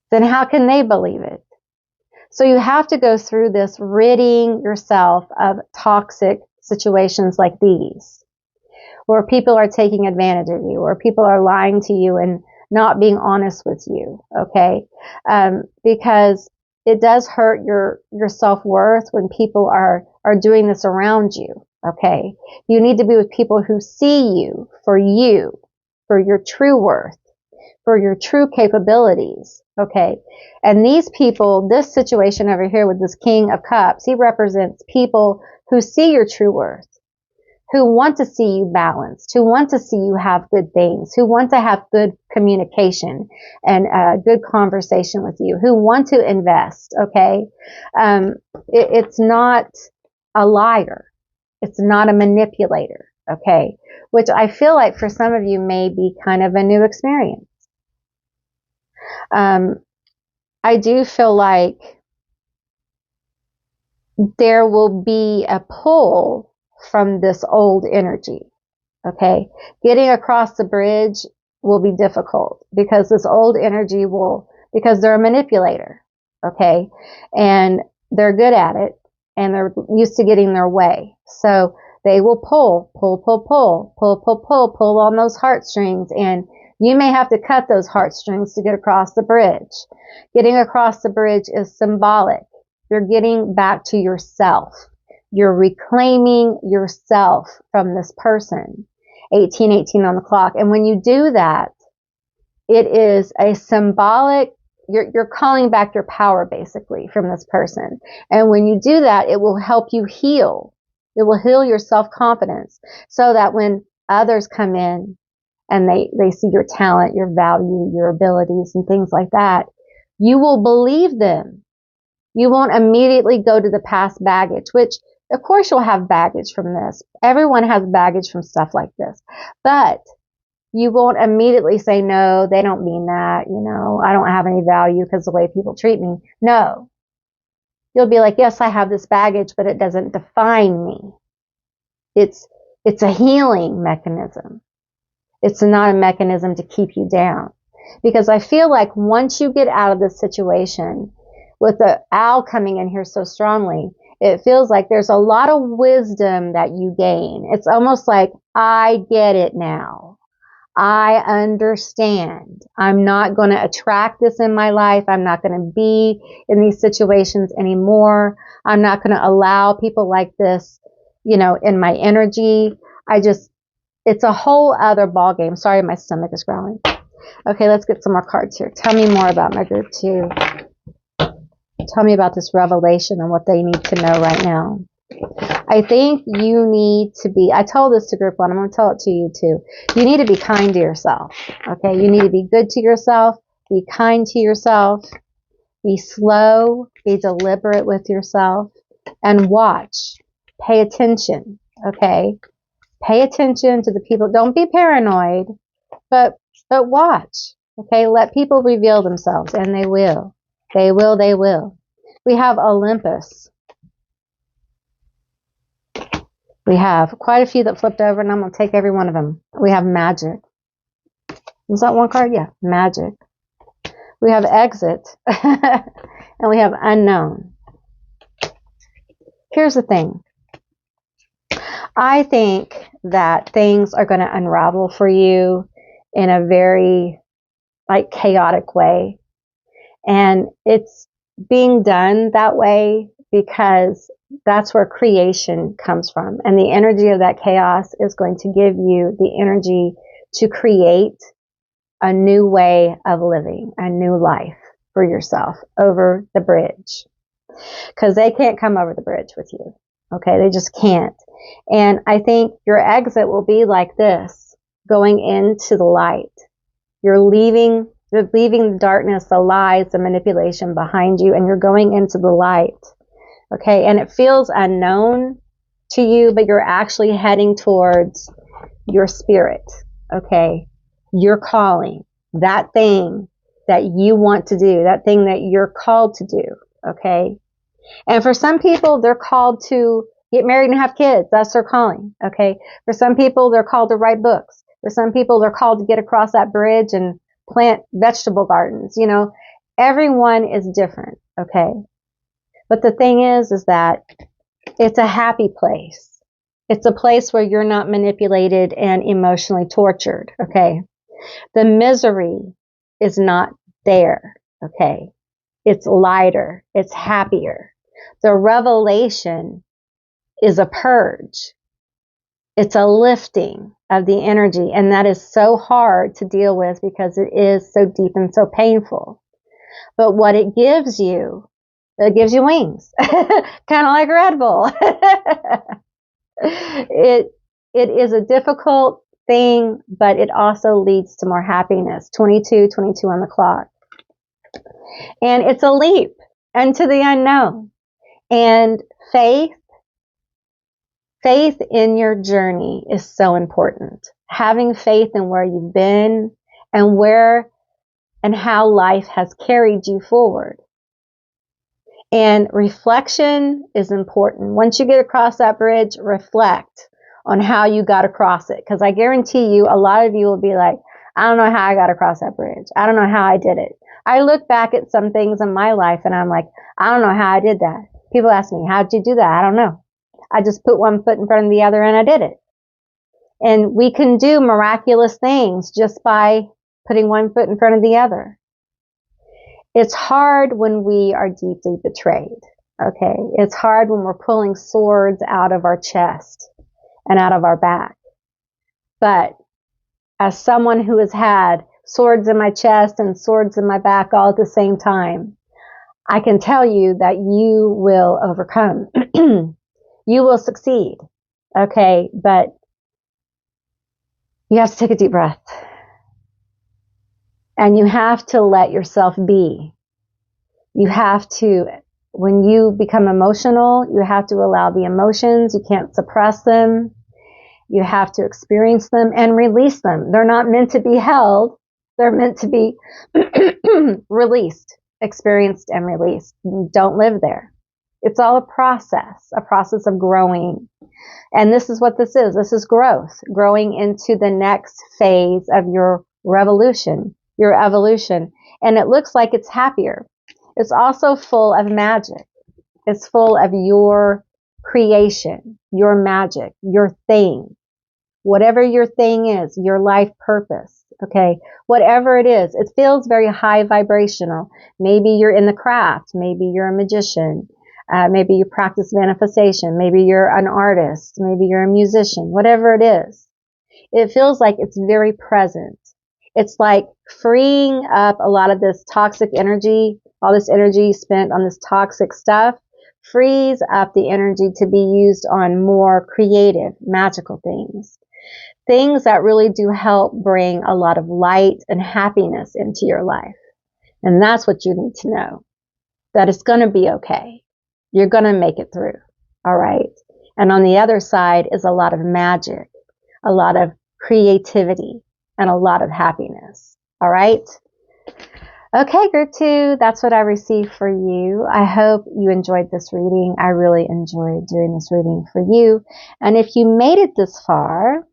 then how can they believe it? So you have to go through this ridding yourself of toxic situations like these, where people are taking advantage of you, or people are lying to you and not being honest with you, okay? Because it does hurt your self-worth when people are doing this around you, okay? You need to be with people who see you, for your true worth, for your true capabilities, okay? And these people, this situation over here with this King of Cups, he represents people who see your true worth, who want to see you balanced, who want to see you have good things, who want to have good communication and good conversation with you, who want to invest, okay? It's not a liar. It's not a manipulator, okay? Which I feel like for some of you may be kind of a new experience. I do feel like there will be a pull from this old energy, okay? Getting across the bridge will be difficult because this old energy because they're a manipulator, okay? And they're good at it and they're used to getting their way. So they will pull on those heartstrings, and you may have to cut those heartstrings to get across the bridge. Getting across the bridge is symbolic. You're getting back to yourself. You're reclaiming yourself from this person. 1818 on the clock. And when you do that, it is a symbolic, you're calling back your power basically from this person. And when you do that, it will help you heal. It will heal your self-confidence so that when others come in and they see your talent, your value, your abilities and things like that, you will believe them. You won't immediately go to the past baggage, which of course you'll have baggage from this. Everyone has baggage from stuff like this, but you won't immediately say, no, they don't mean that. I don't have any value because the way people treat me. No, you'll be like, yes, I have this baggage, but it doesn't define me. It's a healing mechanism. It's not a mechanism to keep you down, because I feel like once you get out of this situation with the owl coming in here so strongly, it feels like there's a lot of wisdom that you gain. It's almost like, I get it now. I understand. I'm not going to attract this in my life. I'm not going to be in these situations anymore. I'm not going to allow people like this, in my energy. It's a whole other ball game. Sorry, my stomach is growling. Okay, let's get some more cards here. Tell me more about my group 2. Tell me about this revelation and what they need to know right now. I think you need to be, I told this to group 1, I'm going to tell it to you too. You need to be kind to yourself. Okay, you need to be good to yourself, be kind to yourself, be slow, be deliberate with yourself, and watch. Pay attention, okay? Pay attention to the people. Don't be paranoid, but watch, okay? Let people reveal themselves, and they will. They will. We have Olympus. We have quite a few that flipped over, and I'm going to take every one of them. We have magic. Is that one card? Yeah, magic. We have exit, and we have unknown. Here's the thing. I think that things are going to unravel for you in a very chaotic way. And it's being done that way because that's where creation comes from. And the energy of that chaos is going to give you the energy to create a new way of living, a new life for yourself over the bridge. Because they can't come over the bridge with you. Okay, they just can't. And I think your exit will be like this, going into the light. You're leaving the darkness, the lies, the manipulation behind you, and you're going into the light. Okay, and it feels unknown to you, but you're actually heading towards your spirit. Okay, your calling, that thing that you want to do, that thing that you're called to do. Okay, and for some people, they're called to get married and have kids. That's their calling. Okay, for some people, they're called to write books. For some people, they're called to get across that bridge and plant vegetable gardens. Everyone is different. Okay. But the thing is that it's a happy place. It's a place where you're not manipulated and emotionally tortured. Okay. The misery is not there. Okay. It's lighter. It's happier. The revelation is a purge. It's a lifting of the energy. And that is so hard to deal with because it is so deep and so painful. But what it gives you wings, kind of like Red Bull. It is a difficult thing, but it also leads to more happiness. 22 on the clock. And it's a leap into the unknown. And faith in your journey is so important. Having faith in where you've been and where and how life has carried you forward. And reflection is important. Once you get across that bridge, reflect on how you got across it. Because I guarantee you, a lot of you will be like, I don't know how I got across that bridge. I don't know how I did it. I look back at some things in my life and I'm like, I don't know how I did that. People ask me, how'd you do that? I don't know. I just put one foot in front of the other and I did it. And we can do miraculous things just by putting one foot in front of the other. It's hard when we are deeply betrayed. Okay. It's hard when we're pulling swords out of our chest and out of our back. But as someone who has had swords in my chest and swords in my back all at the same time, I can tell you that you will overcome. You will succeed. Okay. But you have to take a deep breath. And you have to let yourself be. You have to, when you become emotional, you have to allow the emotions. You can't suppress them. You have to experience them and release them. They're not meant to be held. They're meant to be released, experienced and released. Don't live there. It's all a process of growing. And this is what this is. This is growth, growing into the next phase of your revolution, your evolution. And it looks like it's happier. It's also full of magic. It's full of your creation, your magic, your thing. Whatever your thing is, your life purpose. Okay. Whatever it is, it feels very high vibrational. Maybe you're in the craft. Maybe you're a magician. Maybe you practice manifestation. Maybe you're an artist. Maybe you're a musician. Whatever it is, it feels like it's very present. It's like freeing up a lot of this toxic energy, all this energy spent on this toxic stuff, frees up the energy to be used on more creative, magical things. Things that really do help bring a lot of light and happiness into your life. And that's what you need to know. That it's going to be okay. You're going to make it through. All right. And on the other side is a lot of magic, a lot of creativity, and a lot of happiness. All right. Okay, Group 2, that's what I received for you. I hope you enjoyed this reading. I really enjoyed doing this reading for you. And if you made it this far,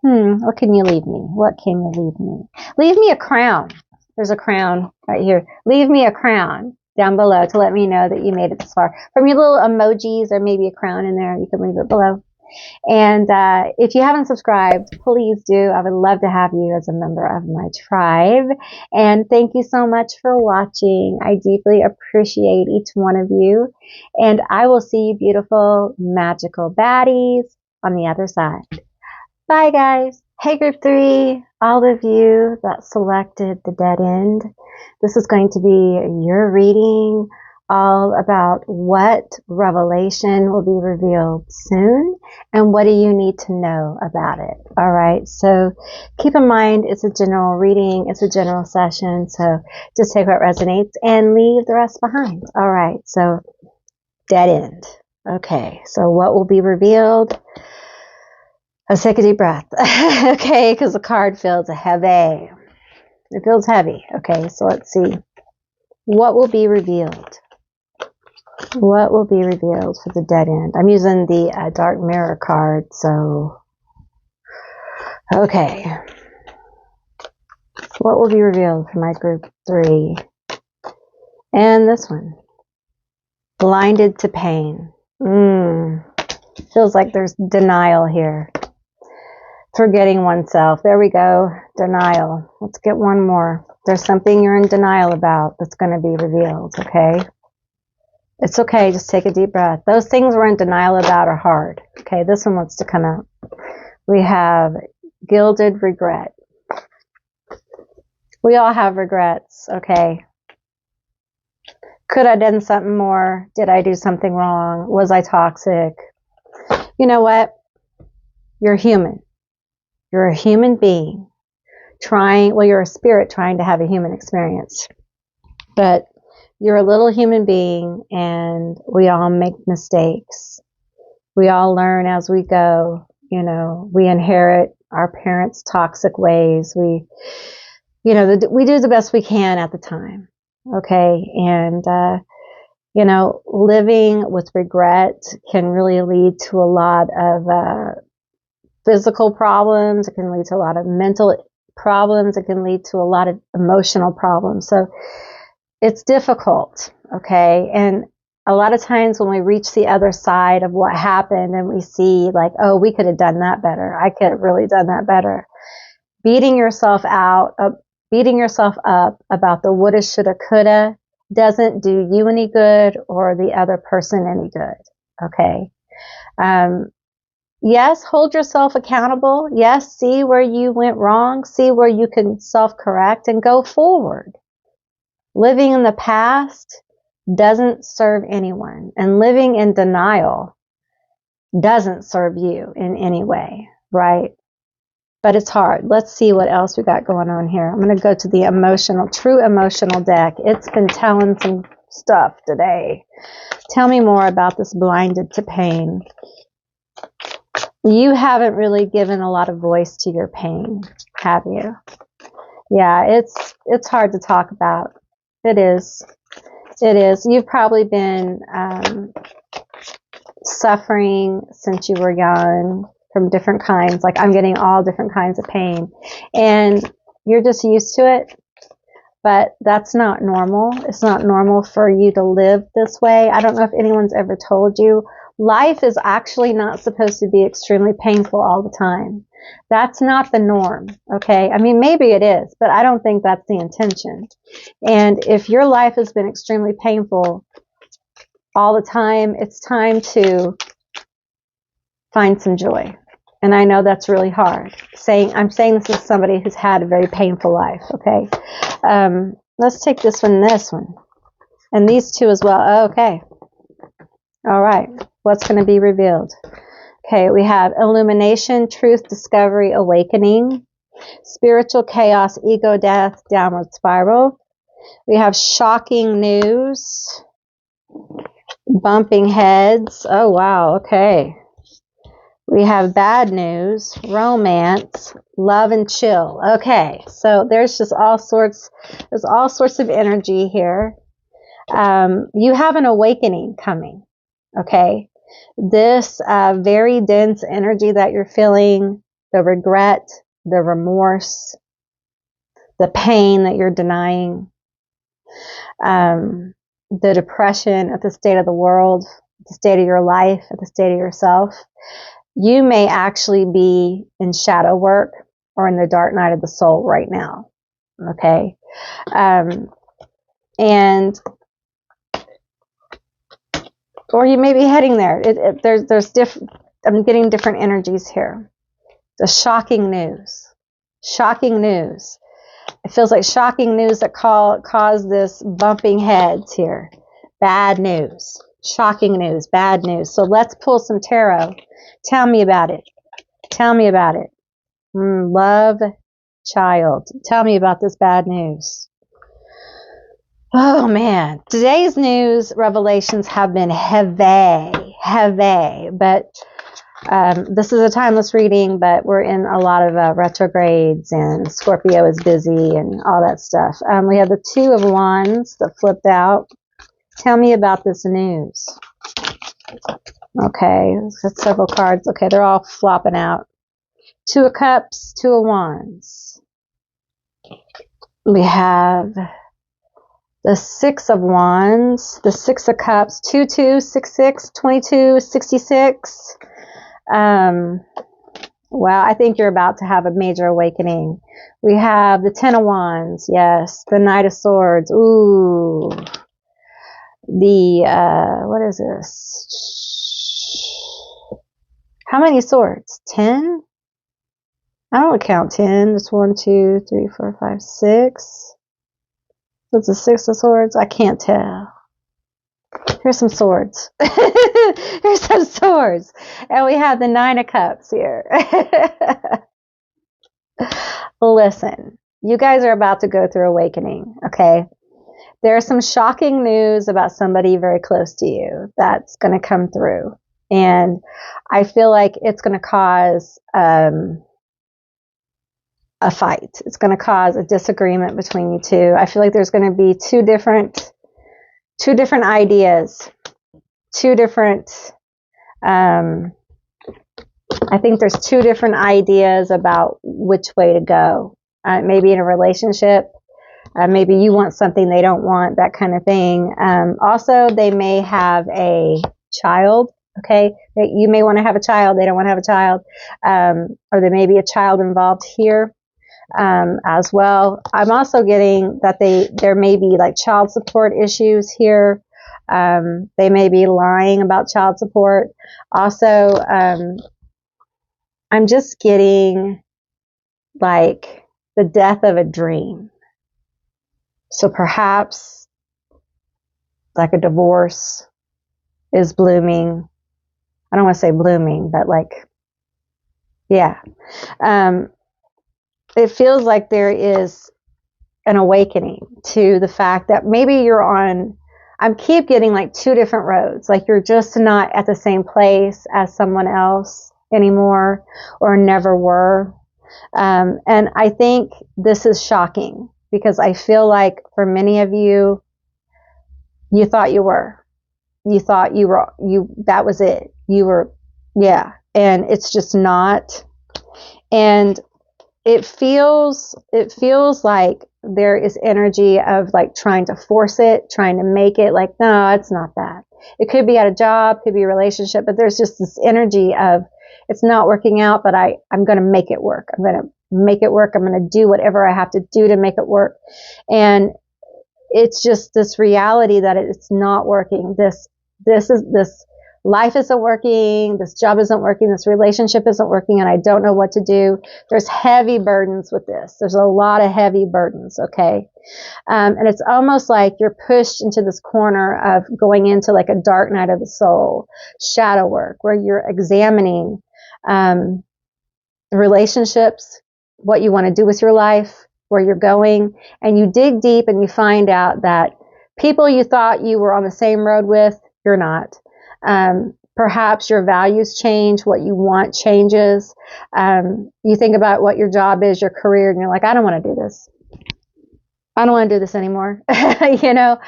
what can you leave me? What can you leave me? Leave me a crown. There's a crown right here. Leave me a crown down below to let me know that you made it this far. From your little emojis, there may be a crown in there. You can leave it below. And if you haven't subscribed, please do. I would love to have you as a member of my tribe. And thank you so much for watching. I deeply appreciate each one of you. And I will see you beautiful, magical baddies on the other side. Bye, guys. Hey, Group 3, all of you that selected the dead end. This is going to be your reading all about what revelation will be revealed soon and what do you need to know about it. All right. So keep in mind, it's a general reading. It's a general session. So just take what resonates and leave the rest behind. All right. So dead end. Okay. So what will be revealed? Let's take a deep breath. Okay. Because the card feels heavy. It feels heavy. Okay. So let's see. What will be revealed? What will be revealed for the dead end? I'm using the Dark Mirror card, so... Okay. What will be revealed for my Group 3? And this one. Blinded to pain. Feels like there's denial here. Forgetting oneself. There we go. Denial. Let's get one more. There's something you're in denial about that's going to be revealed, okay? It's okay. Just take a deep breath. Those things we're in denial about are hard. Okay, this one wants to come out. We have gilded regret. We all have regrets, okay? Could I have done something more? Did I do something wrong? Was I toxic? You know what? You're human. You're a human being you're a spirit trying to have a human experience. But you're a little human being, and we all make mistakes. We all learn as we go. You know, we inherit our parents' toxic ways. We do the best we can at the time. Okay. And, living with regret can really lead to a lot of physical problems. It can lead to a lot of mental problems. It can lead to a lot of emotional problems. So it's difficult. Okay. And a lot of times when we reach the other side of what happened and we see like, oh, we could have done that better. I could have really done that better. Beating yourself up about the woulda, shoulda, coulda doesn't do you any good or the other person any good. Okay. Yes, hold yourself accountable. Yes, see where you went wrong. See where you can self-correct and go forward. Living in the past doesn't serve anyone, and living in denial doesn't serve you in any way, right? But it's hard. Let's see what else we got going on here. I'm going to go to the true emotional deck. It's been telling some stuff today. Tell me more about this blinded to pain. You haven't really given a lot of voice to your pain, have you? Yeah, it's hard to talk about. It is. It is. You've probably been suffering since you were young from different kinds. Like I'm getting all different kinds of pain. And you're just used to it. But that's not normal. It's not normal for you to live this way. I don't know if anyone's ever told you. Life is actually not supposed to be extremely painful all the time. That's not the norm, okay? I mean, maybe it is, but I don't think that's the intention. And if your life has been extremely painful all the time, it's time to find some joy. And I know that's really hard. I'm saying this as somebody who's had a very painful life, okay? Let's take this one and this one. And these two as well. Okay. All right. What's going to be revealed? Okay, we have illumination, truth, discovery, awakening, spiritual chaos, ego death, downward spiral. We have shocking news, bumping heads. Oh, wow. Okay. We have bad news, romance, love, and chill. Okay, so there's all sorts of energy here. You have an awakening coming. Okay, this very dense energy that you're feeling, the regret, the remorse, the pain that you're denying, the depression at the state of the world, the state of your life, at the state of yourself. You may actually be in shadow work or in the dark night of the soul right now. Okay, or you may be heading there. I'm getting different energies here. The shocking news. Shocking news. It feels like shocking news that caused this bumping heads here. Bad news. Shocking news. Bad news. So let's pull some tarot. Tell me about it. Tell me about it. Love, child. Tell me about this bad news. Oh man, today's news revelations have been heavy, but this is a timeless reading, but we're in a lot of retrogrades and Scorpio is busy and all that stuff. We have the Two of Wands that flipped out. Tell me about this news. Okay, got several cards. Okay, they're all flopping out. Two of Cups, Two of Wands. We have the Six of Wands, the Six of Cups, 22, 66, 22, 66. Wow, I think you're about to have a major awakening. We have the Ten of Wands, yes. The Knight of Swords, ooh. What is this? How many swords? 10? I don't count 10. It's 1, 2, 3, 4, 5, 6. What's the 6 of swords? I can't tell. Here's some swords. Here's some swords. And we have the 9 of cups here. Listen, you guys are about to go through awakening, okay? There's some shocking news about somebody very close to you that's going to come through. And I feel like it's going to cause a fight. It's going to cause a disagreement between you two. I feel like there's going to be two different ideas, I think there's two different ideas about which way to go. Maybe in a relationship, maybe you want something they don't want, that kind of thing. Also, they may have a child. Okay, you may want to have a child. They don't want to have a child, or there may be a child involved here as well. I'm also getting that there may be like child support issues here. They may be lying about child support. Also, I'm just getting like the death of a dream. So perhaps like a divorce is blooming. I don't want to say blooming, but like, yeah. It feels like there is an awakening to the fact that maybe you're on, I keep getting like two different roads. Like you're just not at the same place as someone else anymore, or never were. And I think this is shocking because I feel like for many of you, you thought you were. You thought that was it. You were, yeah. And it's just not. And it feels like there is energy of like trying to force it, trying to make it like, no, it's not that. It could be at a job, could be a relationship, but there's just this energy of it's not working out, but I'm going to make it work. I'm going to make it work. I'm going to do whatever I have to do to make it work. And it's just this reality that it's not working. This life isn't working. This job isn't working. This relationship isn't working. And I don't know what to do. There's heavy burdens with this. There's a lot of heavy burdens. Okay. And it's almost like you're pushed into this corner of going into like a dark night of the soul, shadow work, where you're examining, relationships, what you want to do with your life, where you're going, and you dig deep and you find out that people you thought you were on the same road with, you're not. Perhaps your values change, what you want changes. You think about what your job is, your career, and you're like, I don't want to do this. I don't want to do this anymore. You know?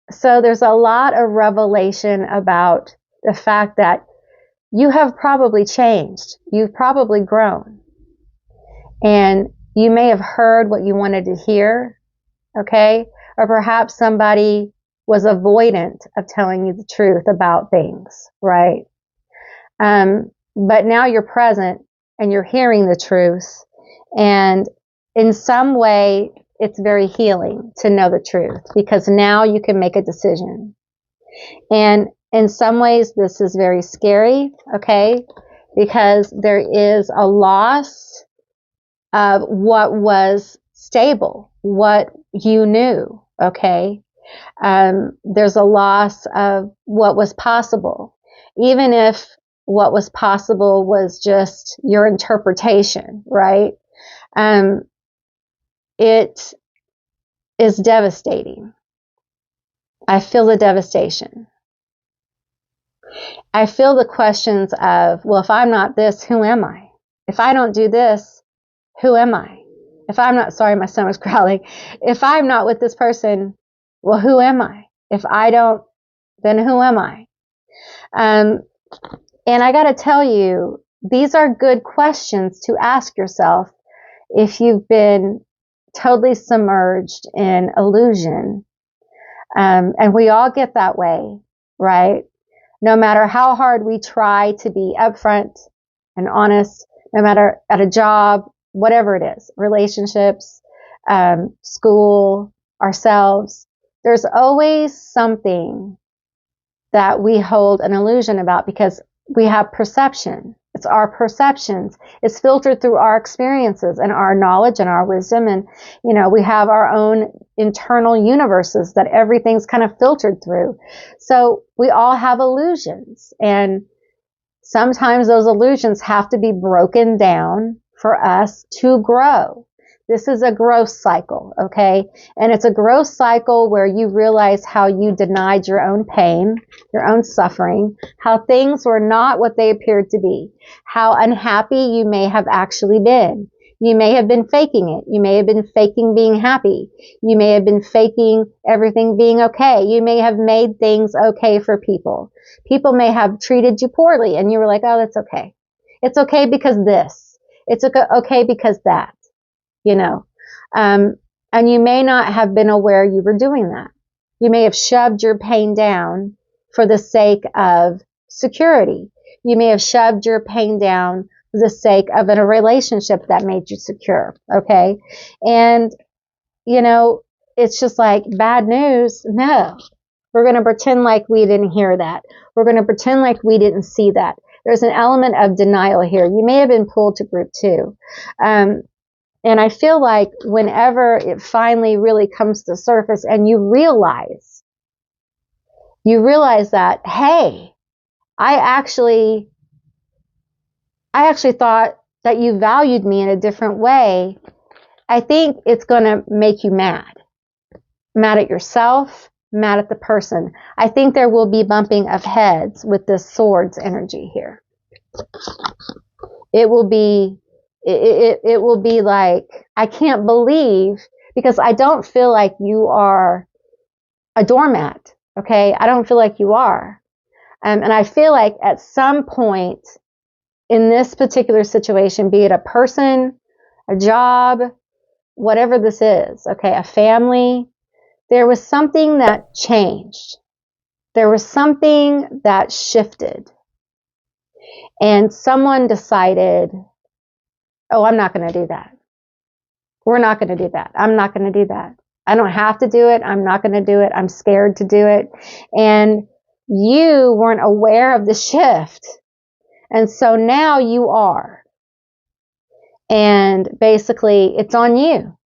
So there's a lot of revelation about the fact that you have probably changed. You've probably grown. And you may have heard what you wanted to hear, okay? Or perhaps somebody was avoidant of telling you the truth about things, right? But now you're present and you're hearing the truth. And in some way, it's very healing to know the truth because now you can make a decision. And in some ways, this is very scary, okay? Because there is a loss of what was stable, what you knew, okay? There's a loss of what was possible, even if what was possible was just your interpretation, right? It is devastating. I feel the devastation. I feel the questions of, well, if I'm not this, who am I? If I don't do this, who am I? If I'm not, sorry, my stomach's growling. If I'm not with this person, well, who am I? If I don't, then who am I? And I got to tell you, these are good questions to ask yourself if you've been totally submerged in illusion. And we all get that way, right? No matter how hard we try to be upfront, and honest, no matter at a job, whatever it is, relationships, school, ourselves. There's always something that we hold an illusion about because we have perception. It's our perceptions. It's filtered through our experiences and our knowledge and our wisdom. And, we have our own internal universes that everything's kind of filtered through. So we all have illusions. And sometimes those illusions have to be broken down for us to grow. This is a growth cycle, okay? And it's a growth cycle where you realize how you denied your own pain, your own suffering, how things were not what they appeared to be, how unhappy you may have actually been. You may have been faking it. You may have been faking being happy. You may have been faking everything being okay. You may have made things okay for people. People may have treated you poorly and you were like, oh, that's okay. It's okay because this. It's okay because that. And you may not have been aware you were doing that. You may have shoved your pain down for the sake of security. You may have shoved your pain down for the sake of a relationship that made you secure. Okay. And, it's just like bad news. No, we're going to pretend like we didn't hear that. We're going to pretend like we didn't see that. There's an element of denial here. You may have been pulled to group 2. And I feel like whenever it finally really comes to surface and you realize that, hey, I actually thought that you valued me in a different way. I think it's going to make you mad at yourself, mad at the person. I think there will be bumping of heads with this swords energy here. It will be like, I can't believe, because I don't feel like you are a doormat. Okay. I don't feel like you are. And I feel like at some point in this particular situation, be it a person, a job, whatever this is, okay, a family, there was something that changed. There was something that shifted. And someone decided, oh, I'm not going to do that. We're not going to do that. I'm not going to do that. I don't have to do it. I'm not going to do it. I'm scared to do it. And you weren't aware of the shift. And so now you are. And basically, it's on you.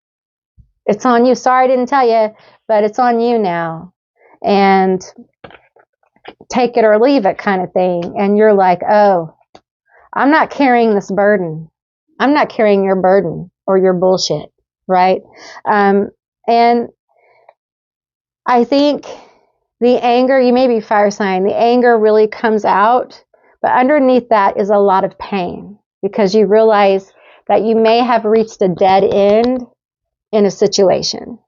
It's on you. Sorry I didn't tell you, but it's on you now. And take it or leave it kind of thing. And you're like, oh, I'm not carrying this burden. I'm not carrying your burden or your bullshit, right? And I think the anger, you may be fire sign, the anger really comes out, but underneath that is a lot of pain because you realize that you may have reached a dead end in a situation.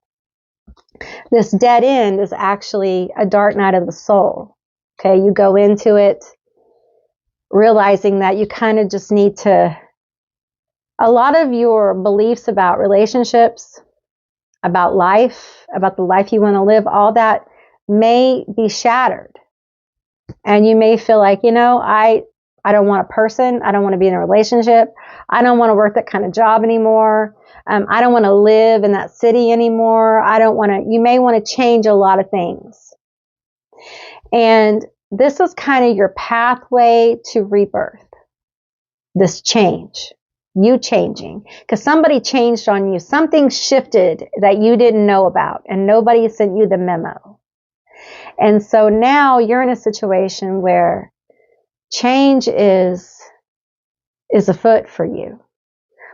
This dead end is actually a dark night of the soul. Okay, you go into it realizing that you kind of just need to, a lot of your beliefs about relationships, about life, about the life you want to live, all that may be shattered. And you may feel like, I don't want a person. I don't want to be in a relationship. I don't want to work that kind of job anymore. I don't want to live in that city anymore. You may want to change a lot of things. And this is kind of your pathway to rebirth. This change. You changing. Because somebody changed on you. Something shifted that you didn't know about. And nobody sent you the memo. And so now you're in a situation where change is afoot for you.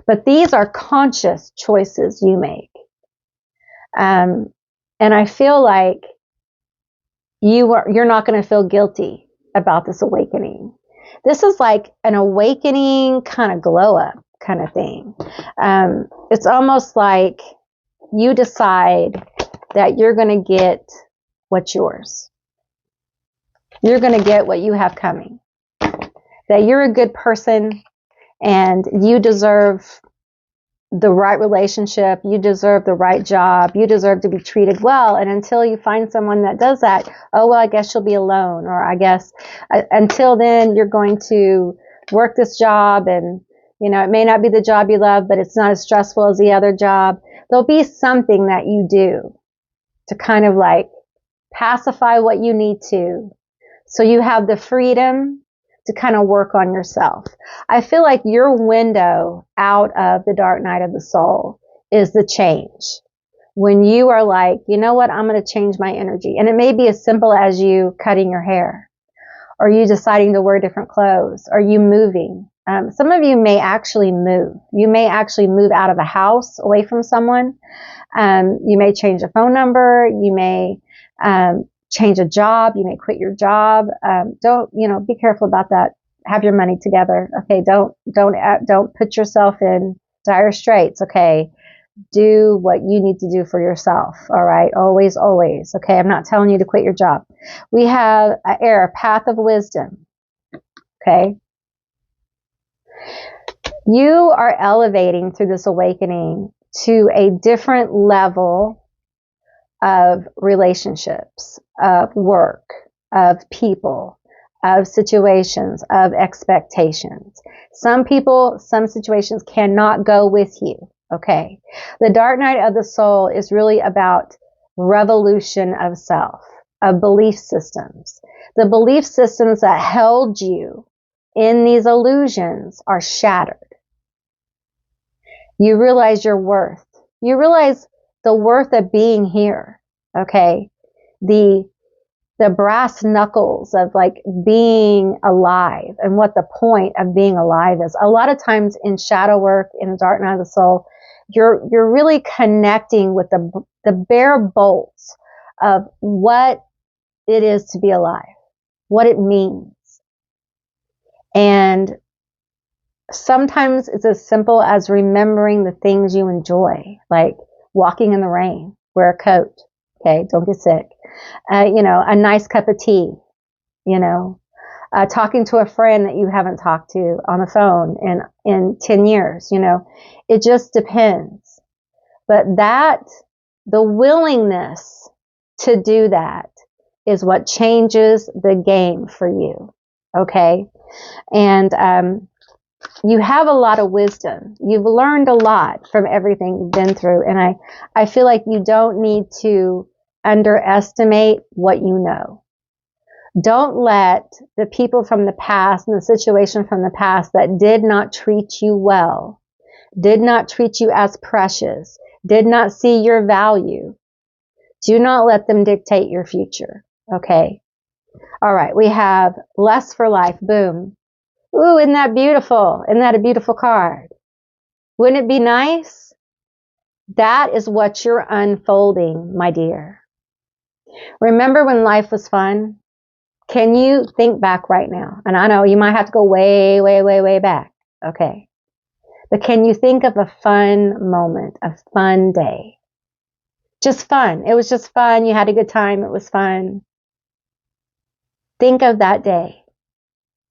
But these are conscious choices you make. And I feel like you're not going to feel guilty about this awakening. This is like an awakening kind of glow up kind of thing. It's almost like you decide that you're going to get what's yours. You're going to get what you have coming. That you're a good person and you deserve the right relationship, you deserve the right job, you deserve to be treated well. And until you find someone that does that, oh, well, I guess you'll be alone. Or I guess until then, you're going to work this job and, it may not be the job you love, but it's not as stressful as the other job. There'll be something that you do to kind of like pacify what you need to. So you have the freedom to kind of work on yourself. I feel like your window out of the dark night of the soul is the change. When you are like, you know what, I'm going to change my energy. And it may be as simple as you cutting your hair, or you deciding to wear different clothes, or you moving. Some of you may actually move. You may actually move out of a house away from someone. You may change a phone number. You may change a job. You may quit your job. Don't be careful about that. Have your money together. Okay. Don't put yourself in dire straits. Okay. Do what you need to do for yourself. All right. Always, always. Okay. I'm not telling you to quit your job. We have air, path of wisdom. Okay. You are elevating through this awakening to a different level of relationships, of work, of people, of situations, of expectations. Some people, some situations cannot go with you. Okay. The dark night of the soul is really about revolution of self, of belief systems. The belief systems that held you in these illusions are shattered. You realize your worth. You realize the worth of being here. Okay. The brass knuckles of like being alive and what the point of being alive is. A lot of times in shadow work, in the dark night of the soul, you're really connecting with the bare bolts of what it is to be alive, what it means. And sometimes it's as simple as remembering the things you enjoy, like walking in the rain, wear a coat. Okay. Don't get sick. A nice cup of tea, talking to a friend that you haven't talked to on the phone in 10 years, it just depends. But the willingness to do that is what changes the game for you. Okay. And, you have a lot of wisdom. You've learned a lot from everything you've been through. And I feel like you don't need to underestimate what you know. Don't let the people from the past and the situation from the past that did not treat you well, did not treat you as precious, did not see your value. Do not let them dictate your future. Okay. All right. We have less for life. Boom. Ooh, isn't that beautiful? Isn't that a beautiful card? Wouldn't it be nice? That is what you're unfolding, my dear. Remember when life was fun? Can you think back right now? And I know you might have to go way, way, way, way back. Okay. But can you think of a fun moment, a fun day? Just fun. It was just fun. You had a good time. It was fun. Think of that day.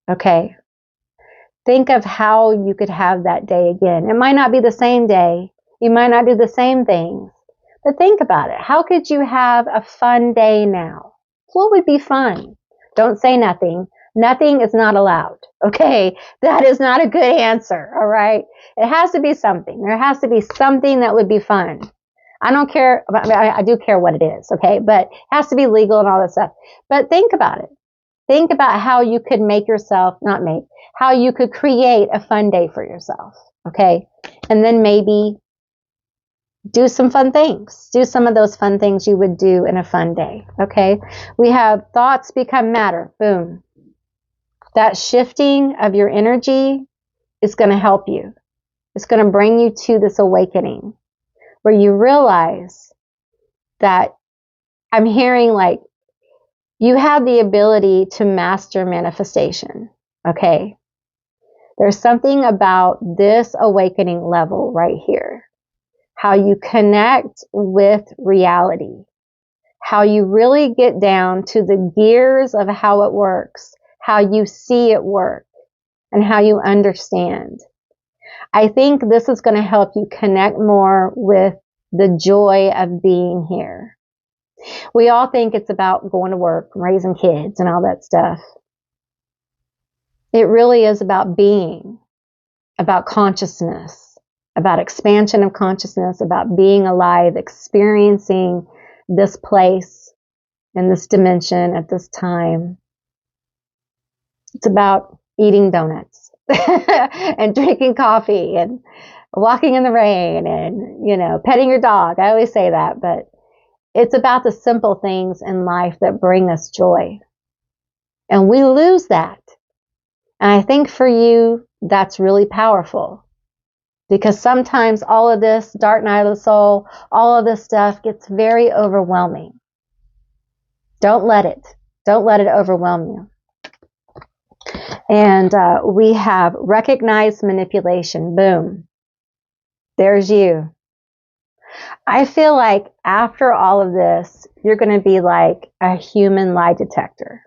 Okay. Think of how you could have that day again. It might not be the same day. You might not do the same things. But think about it. How could you have a fun day now? What would be fun? Don't say nothing. Nothing is not allowed. Okay? That is not a good answer. All right? It has to be something. There has to be something that would be fun. I don't care. I do care what it is. Okay? But it has to be legal and all that stuff. But think about it. Think about how you could how you could create a fun day for yourself. Okay. And then maybe do some fun things. Do some of those fun things you would do in a fun day. Okay. We have thoughts become matter. Boom. That shifting of your energy is going to help you. It's going to bring you to this awakening where you realize that I'm hearing like you have the ability to master manifestation. Okay. There's something about this awakening level right here. How you connect with reality. How you really get down to the gears of how it works. How you see it work. And how you understand. I think this is going to help you connect more with the joy of being here. We all think it's about going to work, raising kids, and all that stuff. It really is about being, about consciousness, about expansion of consciousness, about being alive, experiencing this place and this dimension at this time. It's about eating donuts and drinking coffee and walking in the rain and, petting your dog. I always say that, but it's about the simple things in life that bring us joy. And we lose that. And I think for you, that's really powerful, because sometimes all of this dark night of the soul, all of this stuff gets very overwhelming. Don't let it overwhelm you. And we have recognized manipulation. Boom. There's you. I feel like after all of this, you're going to be like a human lie detector.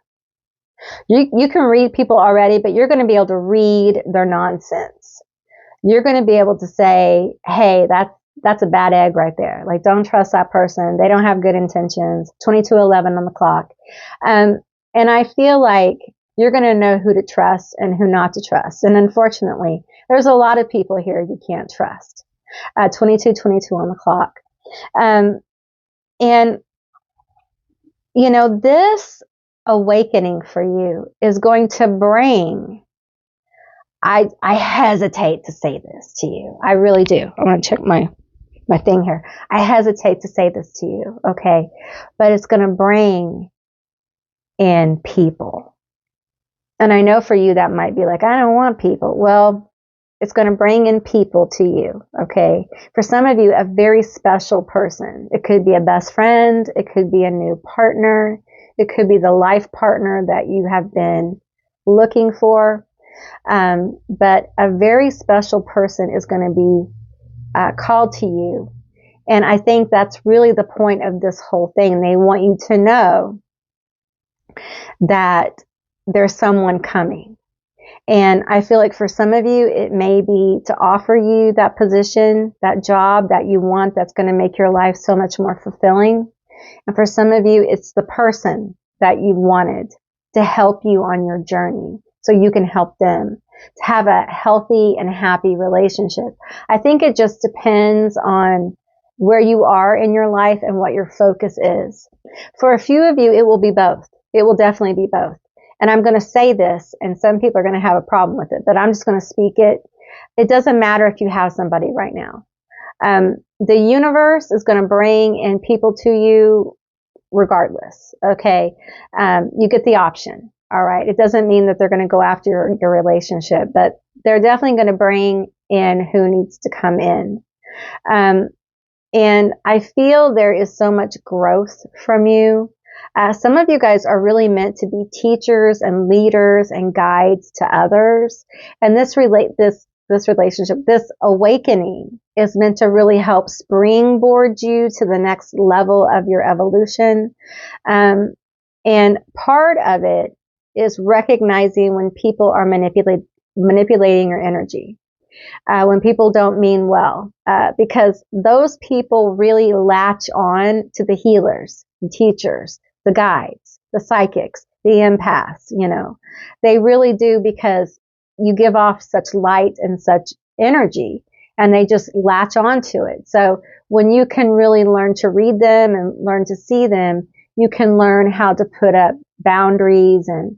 You can read people already, but you're going to be able to read their nonsense. You're going to be able to say, hey, that's a bad egg right there. Like, don't trust that person. They don't have good intentions. 22:11 on the clock. And I feel like you're going to know who to trust and who not to trust. And unfortunately, there's a lot of people here you can't trust. 22:22 on the clock. And, this awakening for you is going to bring, I hesitate to say this to you. I really do. I'm going to check my thing here. I hesitate to say this to you. Okay. But it's going to bring in people. And I know for you that might be like, I don't want people. Well, it's going to bring in people to you. Okay. For some of you, a very special person. It could be a best friend. It could be a new partner. It could be the life partner that you have been looking for. But a very special person is going to be called to you. And I think that's really the point of this whole thing. They want you to know that there's someone coming. And I feel like for some of you, it may be to offer you that position, that job that you want, that's going to make your life so much more fulfilling. And for some of you, it's the person that you wanted to help you on your journey so you can help them to have a healthy and happy relationship. I think it just depends on where you are in your life and what your focus is. For a few of you, it will be both. It will definitely be both. And I'm going to say this, and some people are going to have a problem with it, but I'm just going to speak it. It doesn't matter if you have somebody right now. The universe is going to bring in people to you regardless. Okay. You get the option. All right. It doesn't mean that they're going to go after your relationship, but they're definitely going to bring in who needs to come in. And I feel there is so much growth from you. Some of you guys are really meant to be teachers and leaders and guides to others. And this relationship, this awakening is meant to really help springboard you to the next level of your evolution. And part of it is recognizing when people are manipulating your energy. When people don't mean well, because those people really latch on to the healers, the teachers, the guides, the psychics, the empaths, they really do, because you give off such light and such energy, and they just latch on to it. So when you can really learn to read them and learn to see them, you can learn how to put up boundaries and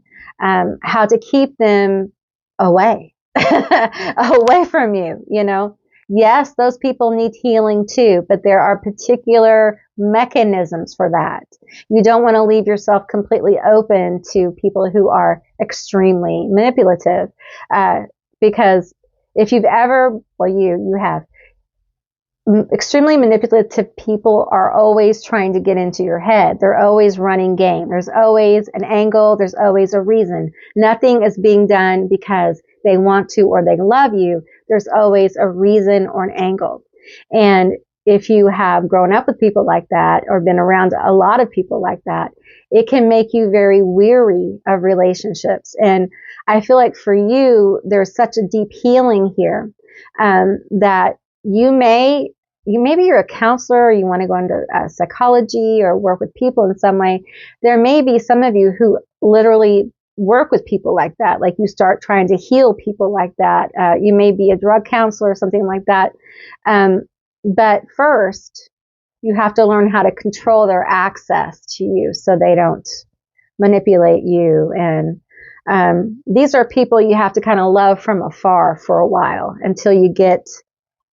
how to keep them away. Away from you, Yes, those people need healing too, but there are particular mechanisms for that. You don't want to leave yourself completely open to people who are extremely manipulative, because if you've ever, you have, extremely manipulative people are always trying to get into your head. They're always running game. There's always an angle. There's always a reason. Nothing is being done because they want to or they love you. There's always a reason or an angle. And if you have grown up with people like that or been around a lot of people like that, it can make you very weary of relationships. And I feel like for you, there's such a deep healing here, that maybe you're a counselor, or you want to go into psychology or work with people in some way. There may be some of you who literally work with people like that. Like you start trying to heal people like that. You may be a drug counselor or something like that. But first, you have to learn how to control their access to you so they don't manipulate you. And these are people you have to kind of love from afar for a while until you get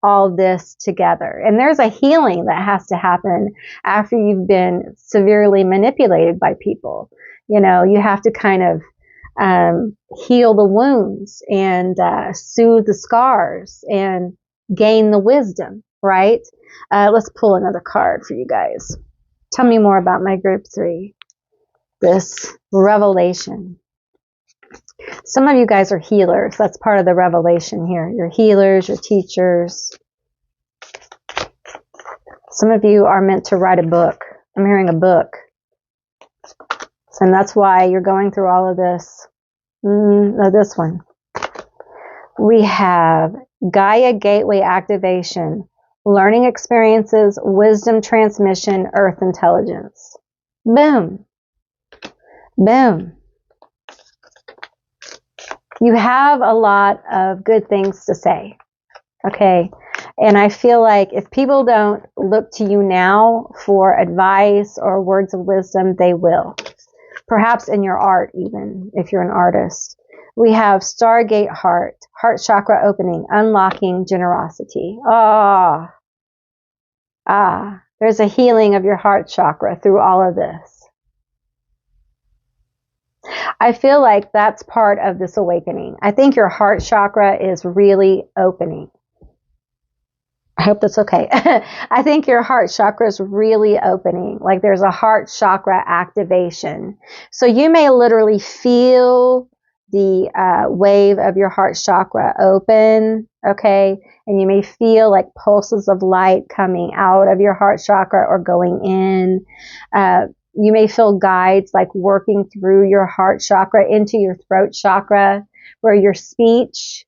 all this together. And there's a healing that has to happen after you've been severely manipulated by people. You know, you have to kind of heal the wounds and soothe the scars and gain the wisdom, right? Let's pull another card for you guys. Tell me more about my group 3. This revelation. Some of you guys are healers. That's part of the revelation here. You're healers, you're teachers. Some of you are meant to write a book. I'm hearing a book. And that's why you're going through all of this. This one. We have Gaia Gateway Activation, Learning Experiences, Wisdom Transmission, Earth Intelligence. Boom. Boom. You have a lot of good things to say. Okay. And I feel like if people don't look to you now for advice or words of wisdom, they will. Perhaps in your art, even if you're an artist. We have Stargate Heart, heart chakra opening, unlocking generosity. There's a healing of your heart chakra through all of this. I feel like that's part of this awakening. I think your heart chakra is really opening. I hope that's okay. I think your heart chakra is really opening. Like there's a heart chakra activation. So you may literally feel the wave of your heart chakra open, okay? And you may feel like pulses of light coming out of your heart chakra or going in. You may feel guides like working through your heart chakra into your throat chakra, where your speech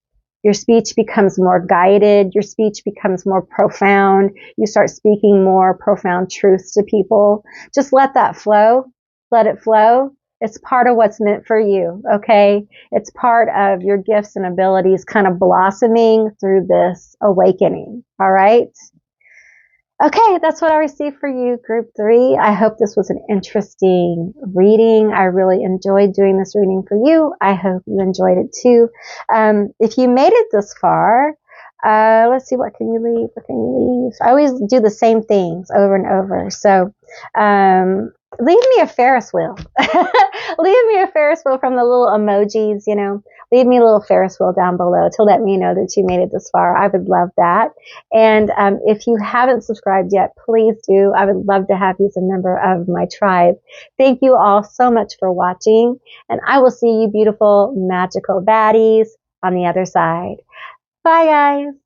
becomes more guided. Your speech becomes more profound. You start speaking more profound truths to people. Just let that flow. Let it flow. It's part of what's meant for you, okay? It's part of your gifts and abilities kind of blossoming through this awakening, all right? Okay, that's what I received for you, Group 3. I hope this was an interesting reading. I really enjoyed doing this reading for you. I hope you enjoyed it too. If you made it this far, let's see, what can you leave? What can you leave? I always do the same things over and over. So leave me a Ferris wheel. Leave me a Ferris wheel from the little emojis, you know. Leave me a little Ferris wheel down below to let me know that you made it this far. I would love that. And if you haven't subscribed yet, please do. I would love to have you as a member of my tribe. Thank you all so much for watching. And I will see you beautiful, magical baddies on the other side. Bye, guys.